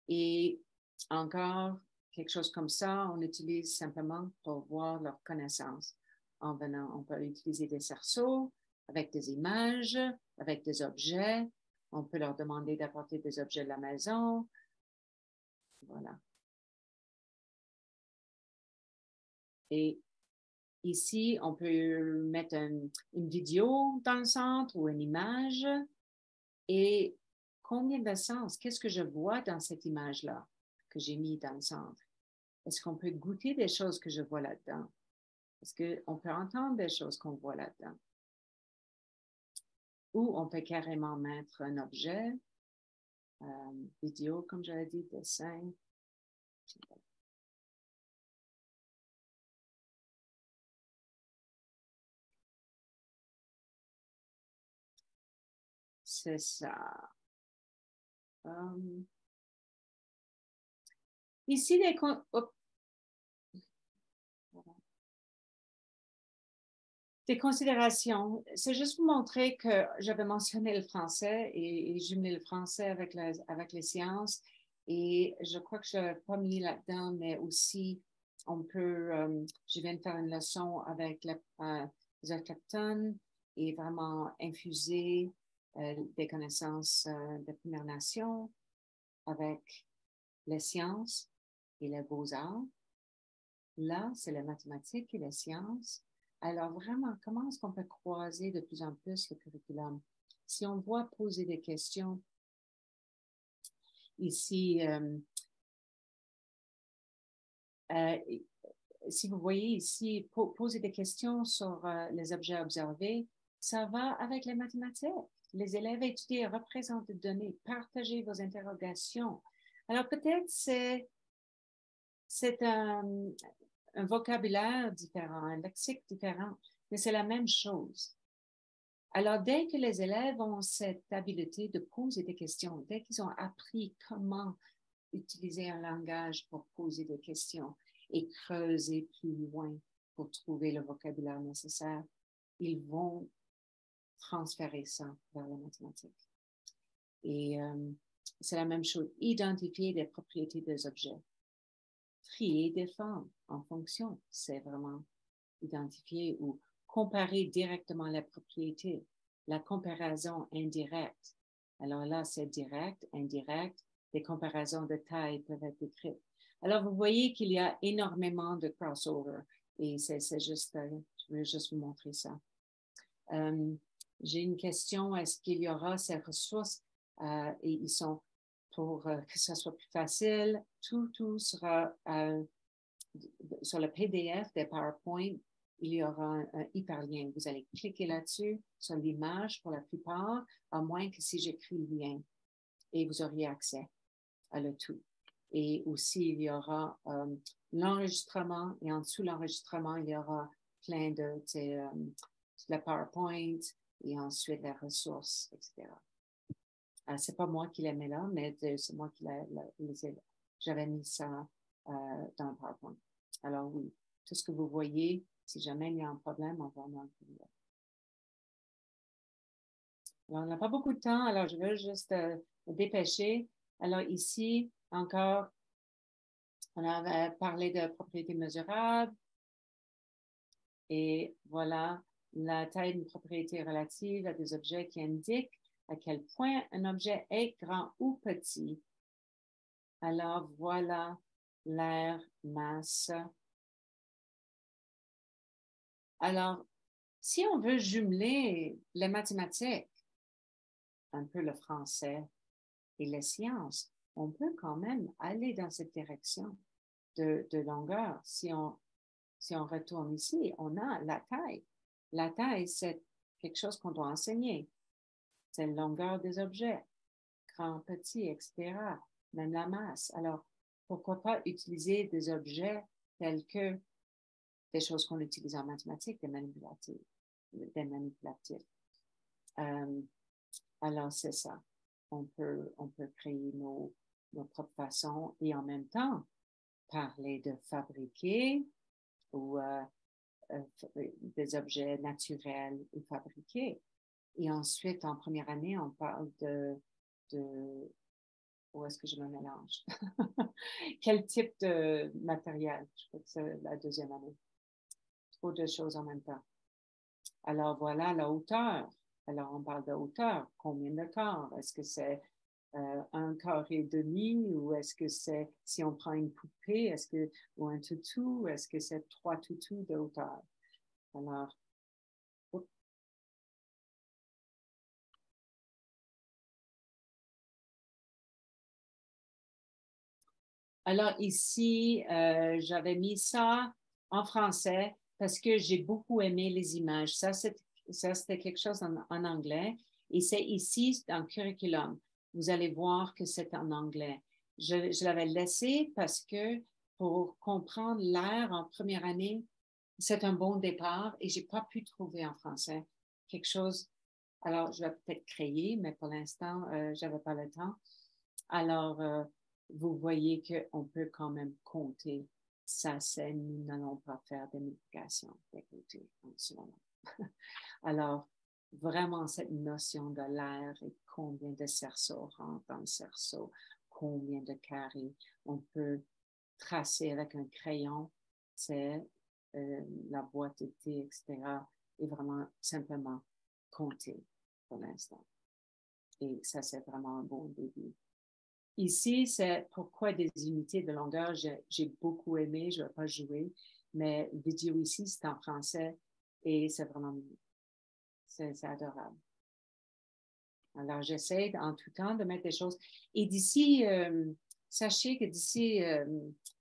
Et encore, quelque chose comme ça, on utilise simplement pour voir leur connaissance. En venant, on peut utiliser des cerceaux avec des images, avec des objets. On peut leur demander d'apporter des objets de la maison. Voilà. Et ici, on peut mettre une vidéo dans le centre ou une image. Et combien de sens? Qu'est-ce que je vois dans cette image-là que j'ai mis dans le centre? Est-ce qu'on peut goûter des choses que je vois là-dedans? Est-ce qu'on peut entendre des choses qu'on voit là-dedans? Ou on peut carrément mettre un objet, vidéo, comme j'avais dit, dessin. C'est ça. Ici, des considérations. C'est juste pour montrer que j'avais mentionné le français et jumelé le français avec les sciences. Et je crois que je ne l'avais pas mis là-dedans, mais aussi, on peut, je viens de faire une leçon avec les autochtones et vraiment infuser des connaissances des Premières Nations avec les sciences et les beaux-arts. Là, c'est les mathématiques et les sciences. Alors, vraiment, comment est-ce qu'on peut croiser de plus en plus le curriculum? Si on doit poser des questions, ici, si vous voyez ici, poser des questions sur les objets observés, ça va avec les mathématiques. Les élèves étudiés représentent des données, partagez vos interrogations. Alors, peut-être c'est un vocabulaire différent, un lexique différent, mais c'est la même chose. Alors, dès que les élèves ont cette habileté de poser des questions, dès qu'ils ont appris comment utiliser un langage pour poser des questions et creuser plus loin pour trouver le vocabulaire nécessaire, ils vont transférer ça vers la mathématique. Et c'est la même chose, identifier les propriétés des objets. Trier des formes en fonction, c'est vraiment identifier ou comparer directement les propriétés, la comparaison indirecte. Alors là, c'est direct, indirect, des comparaisons de taille peuvent être décrites. Alors, vous voyez qu'il y a énormément de crossover et c'est juste, je voulais juste vous montrer ça. J'ai une question, est-ce qu'il y aura ces ressources et ils sont pour que ça soit plus facile, tout sera sur le PDF des PowerPoint, il y aura un hyperlien. Vous allez cliquer là-dessus, sur l'image pour la plupart, à moins que si j'écris le lien et vous auriez accès à le tout. Et aussi, il y aura l'enregistrement et en dessous de l'enregistrement, il y aura plein de la PowerPoint et ensuite les ressources, etc. C'est pas moi qui les mets là, mais c'est moi qui j'avais mis ça dans le PowerPoint. Alors oui, tout ce que vous voyez, si jamais il y a un problème, on va en inclure. Alors, on n'a pas beaucoup de temps, alors je veux juste me dépêcher. Alors ici, encore, on avait parlé de propriété mesurable. Et voilà, la taille d'une propriété relative à des objets qui indiquent à quel point un objet est grand ou petit. Alors voilà l'air, masse. Alors, Si on veut jumeler les mathématiques, un peu le français et les sciences, on peut quand même aller dans cette direction de longueur. Si on retourne ici, on a la taille. La taille, c'est quelque chose qu'on doit enseigner. C'est la longueur des objets, grand, petit, etc. Même la masse. Alors, pourquoi pas utiliser des objets tels que des choses qu'on utilise en mathématiques, des manipulatifs. Alors, c'est ça. On peut créer nos propres façons et en même temps parler de fabriquer ou des objets naturels ou fabriqués. Et ensuite, en première année, on parle où est-ce que je me mélange? Quel type de matériel? Je crois que c'est la deuxième année. Trop de choses en même temps. Alors voilà la hauteur. Alors on parle de hauteur. Combien de corps? Est-ce que c'est un quart et demi ou est-ce que c'est, si on prend une poupée, ou un toutou, est-ce que c'est 3 toutous de hauteur? Alors, ici, j'avais mis ça en français parce que j'ai beaucoup aimé les images. Ça, c'était quelque chose en anglais. Et c'est ici, dans le curriculum. Vous allez voir que c'est en anglais. Je l'avais laissé parce que pour comprendre l'air en première année, c'est un bon départ et je n'ai pas pu trouver en français quelque chose. Alors, je vais peut-être créer, mais pour l'instant, je n'avais pas le temps. Alors, vous voyez qu'on peut quand même compter. Ça, c'est, nous n'allons pas faire de multiplication d'écouter en ce moment. Alors, vraiment, cette notion de l'air et combien de cerceaux rentrent dans le cerceau, combien de carrés on peut tracer avec un crayon, c'est la boîte de thé, etc. Et vraiment simplement compter pour l'instant. Et ça, c'est vraiment un bon début. Ici, c'est pourquoi des unités de longueur, j'ai beaucoup aimé, je ne vais pas jouer, mais la vidéo ici, c'est en français et c'est vraiment, c'est adorable. Alors, j'essaie en tout temps de mettre des choses. Et d'ici, sachez que d'ici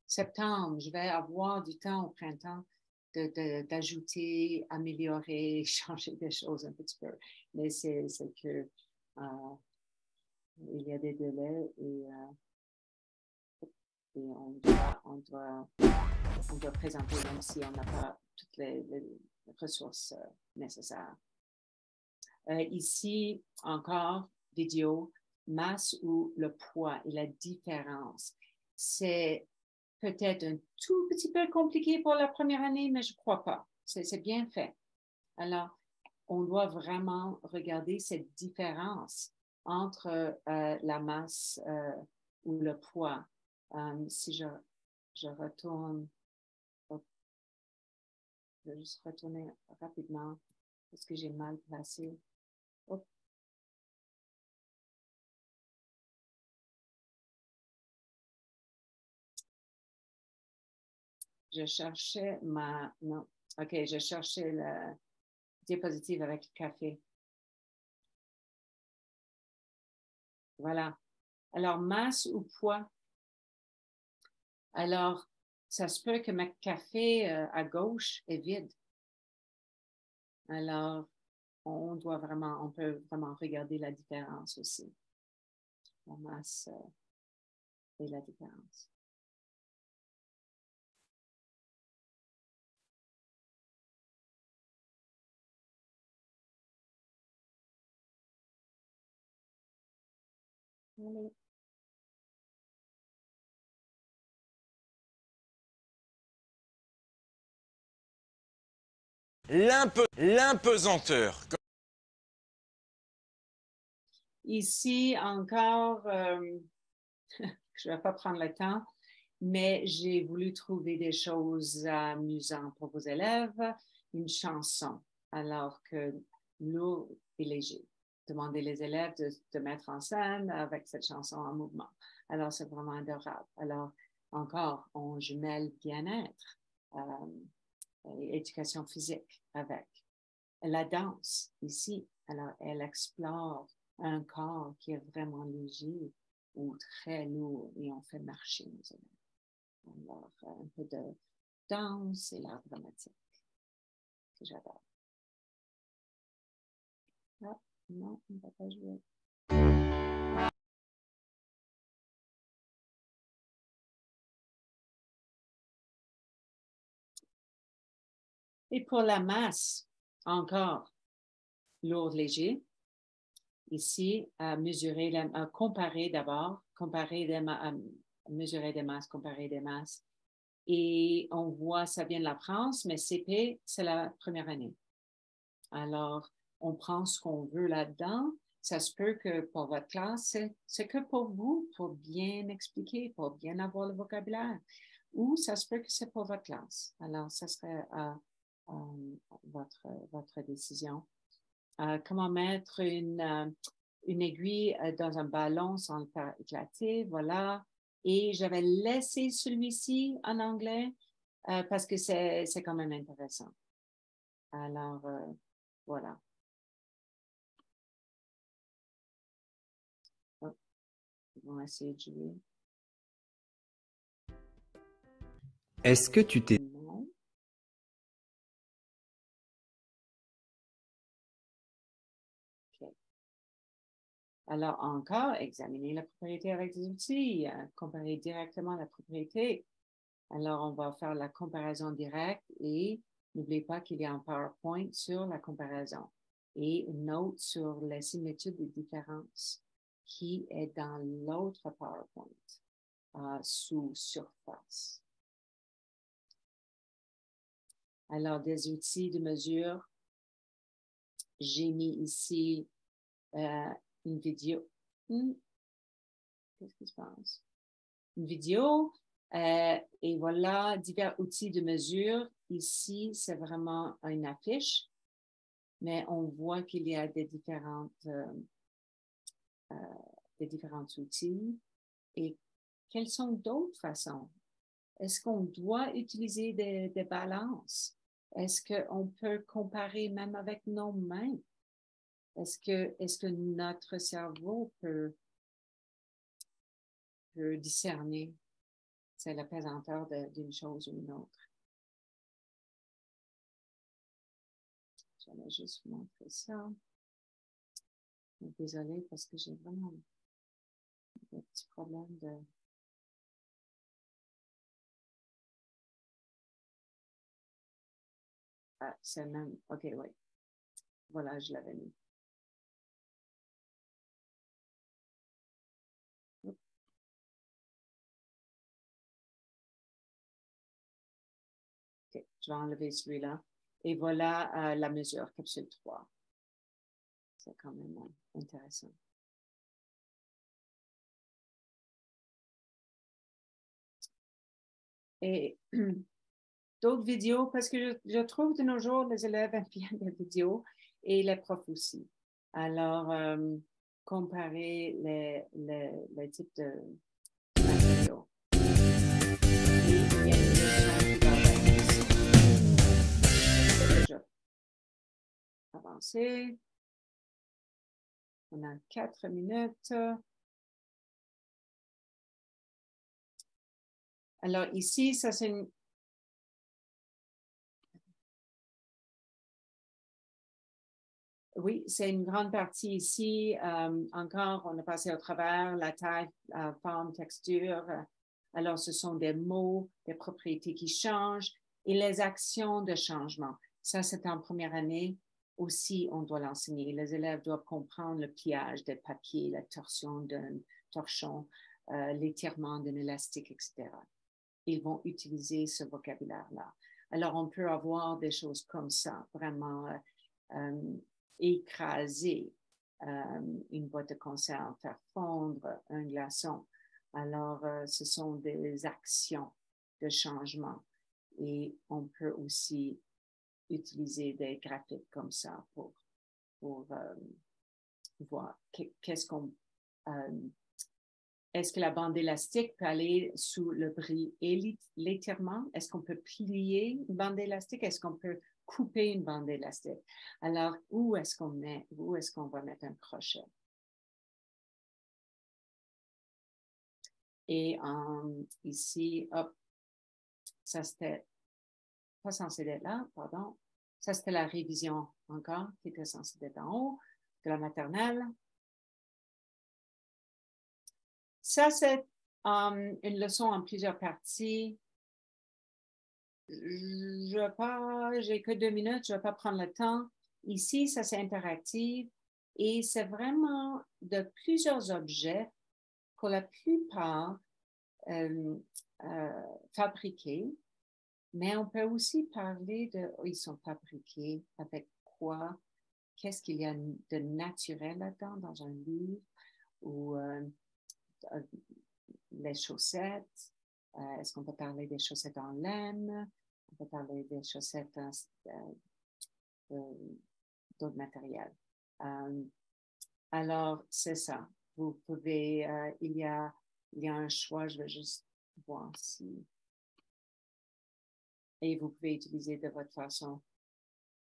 septembre, je vais avoir du temps au printemps d'ajouter, améliorer, changer des choses un petit peu. Mais c'est que il y a des délais et on doit présenter même si on n'a pas toutes les ressources nécessaires. Ici, encore, vidéo, masse ou le poids et la différence. C'est peut-être un tout petit peu compliqué pour la première année, mais je ne crois pas. C'est bien fait. Alors, on doit vraiment regarder cette différence entre la masse ou le poids. Si je retourne, je vais juste retourner rapidement parce que j'ai mal placé. Hop. Je cherchais non, ok, je cherchais la diapositive avec le café. Voilà. Alors, masse ou poids? Alors, ça se peut que ma café à gauche est vide. Alors, on peut vraiment regarder la différence aussi. La masse et la différence. Allez. L'impesanteur. Ici, encore, je ne vais pas prendre le temps, mais j'ai voulu trouver des choses amusantes pour vos élèves, une chanson, alors que l'eau est léger. Demandez les élèves de mettre en scène avec cette chanson en mouvement. Alors, c'est vraiment adorable. Alors, encore, on jumelle bien-être et éducation physique avec. la danse ici. Alors, elle explore un corps qui est vraiment léger ou très lourd et on fait marcher nos élèves. Alors, un peu de danse et l'art dramatique que j'adore. Ah, non, on ne va pas jouer. Et pour la masse, encore lourd, léger. Ici, à mesurer, à comparer d'abord, mesurer des masses, comparer des masses. Et on voit, ça vient de la France, mais CP, c'est la première année. Alors, on prend ce qu'on veut là-dedans. Ça se peut que pour votre classe, c'est que pour vous, pour bien expliquer, pour bien avoir le vocabulaire. Ou ça se peut que c'est pour votre classe. Alors, ça serait votre décision. Comment mettre une aiguille dans un ballon sans le faire éclater, voilà. Et j'avais laissé celui-ci en anglais parce que c'est quand même intéressant. Alors, voilà. Oh, on va essayer de jouer. Est-ce que tu t'es... Non. Okay. Alors, encore, examiner la propriété avec des outils, comparer directement la propriété. Alors, on va faire la comparaison directe et n'oubliez pas qu'il y a un PowerPoint sur la comparaison et une note sur les similitudes et différences qui est dans l'autre PowerPoint sous surface. Alors, des outils de mesure. J'ai mis ici une vidéo. Qu'est-ce qui se passe? Une vidéo. Et voilà, divers outils de mesure. Ici, c'est vraiment une affiche, mais on voit qu'il y a des différents outils. Et quelles sont d'autres façons? Est-ce qu'on doit utiliser des balances? Est-ce qu'on peut comparer même avec nos mains? Est-ce que notre cerveau peut discerner c'est le présenteur d'une chose ou une autre? Je vais juste vous montrer ça. Désolée parce que j'ai vraiment des petits problèmes de... Ah, c'est même... OK, oui. Voilà, je l'avais mis. OK, je vais enlever celui-là. Et voilà la mesure, capsule 3. C'est quand même intéressant. Et d'autres vidéos, parce que je trouve de nos jours, les élèves aiment bien les vidéos et les profs aussi. Alors, comparer les types de matériaux. Et il y a une question qui va déjà avancer. On a 4 minutes. Alors ici, ça c'est une... Oui, c'est une grande partie ici. Encore, on a passé au travers la taille, forme, texture. Alors, ce sont des mots, des propriétés qui changent et les actions de changement. Ça, c'est en première année. Aussi, on doit l'enseigner. Les élèves doivent comprendre le pliage des papiers, la torsion d'un torchon, l'étirement d'un élastique, etc. Ils vont utiliser ce vocabulaire-là. Alors, on peut avoir des choses comme ça, vraiment écraser une boîte de conserve, faire fondre un glaçon. Alors, ce sont des actions de changement. Et on peut aussi utiliser des graphiques comme ça pour voir qu'est-ce qu'on... est-ce que la bande élastique peut aller sous le bris et l'étirement? Est-ce qu'on peut plier une bande élastique? Est-ce qu'on peut couper une bande élastique. Alors, où est-ce qu'on va mettre un crochet? Et ici, hop, ça c'était pas censé être là, pardon. Ça c'était la révision encore, qui était censée être en haut de la maternelle. Ça, c'est une leçon en plusieurs parties. J'ai que 2 minutes, je ne vais pas prendre le temps. Ici, ça c'est interactif et c'est vraiment de plusieurs objets pour la plupart fabriqués, mais on peut aussi parler de, ils sont fabriqués avec quoi, qu'est-ce qu'il y a de naturel là-dedans dans un livre ou les chaussettes. Est-ce qu'on peut parler des chaussettes en laine? On peut parler des chaussettes d'autres matériels. Alors, c'est ça. Vous pouvez, il y a un choix, je vais juste voir si. Et vous pouvez utiliser de votre façon.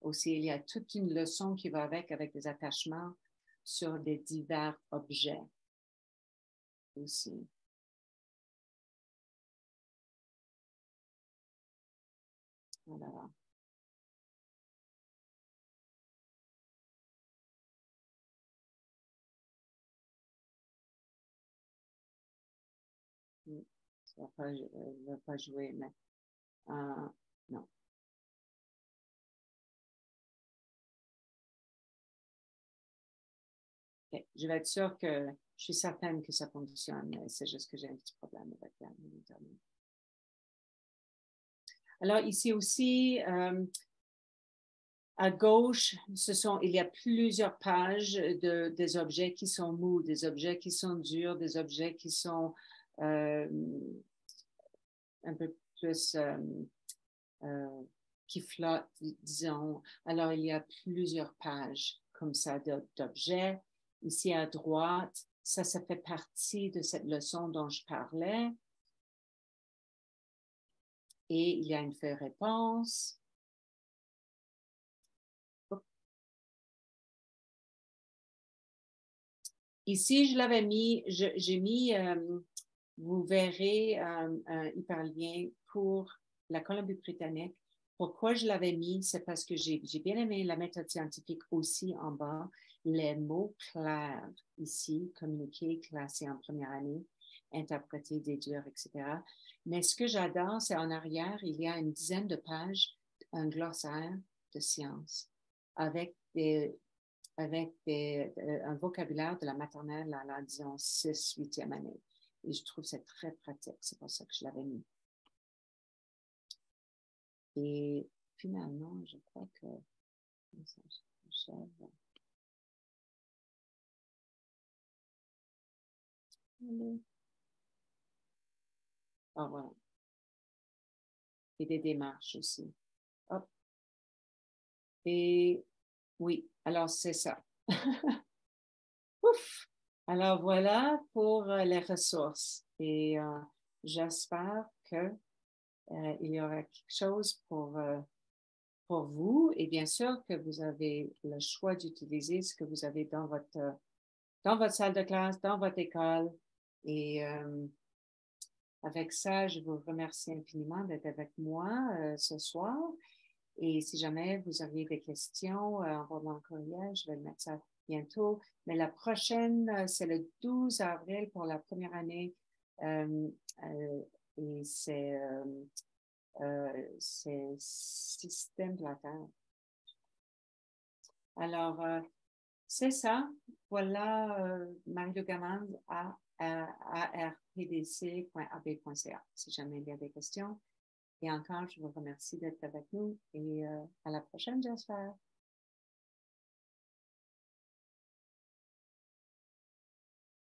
Aussi, il y a toute une leçon qui va avec des attachements sur des divers objets aussi. Voilà. Ça ne va pas jouer, mais non. Okay. Je vais être sûre que je suis certaine que ça fonctionne, mais c'est juste que j'ai un petit problème avec l'internet. Alors, ici aussi, à gauche, il y a plusieurs pages des objets qui sont mous, des objets qui sont durs, des objets qui sont un peu plus qui flottent, disons. Alors, il y a plusieurs pages comme ça d'objets. Ici à droite, ça fait partie de cette leçon dont je parlais. Et il y a une feuille réponse. Ici, je l'avais mis, j'ai mis, vous verrez un hyperlien pour la Colombie-Britannique. Pourquoi je l'avais mis? C'est parce que j'ai bien aimé la méthode scientifique aussi en bas. Les mots clairs ici, communiquer, classer en première année, interpréter, déduire, etc. Mais ce que j'adore, c'est en arrière, il y a une dizaine de pages, un glossaire de sciences avec un vocabulaire de la maternelle à la, disons, 6, 8e année. Et je trouve que c'est très pratique. C'est pour ça que je l'avais mis. Et finalement, je crois que ah, voilà. Et des démarches aussi. Hop. Et oui, alors c'est ça. Ouf! Alors voilà pour les ressources. Et j'espère que il y aura quelque chose pour vous. Et bien sûr que vous avez le choix d'utiliser ce que vous avez dans votre salle de classe, dans votre école. Et avec ça, je vous remercie infiniment d'être avec moi ce soir. Et si jamais vous aviez des questions, envoyez-moi un courriel, je vais le mettre ça bientôt. Mais la prochaine, c'est le 12 avril pour la première année. Et c'est système de la Terre. Alors, c'est ça. Voilà, Marie-Lou Gamande à arpdc.ab.ca si jamais il y a des questions. Et encore, je vous remercie d'être avec nous et à la prochaine, j'espère.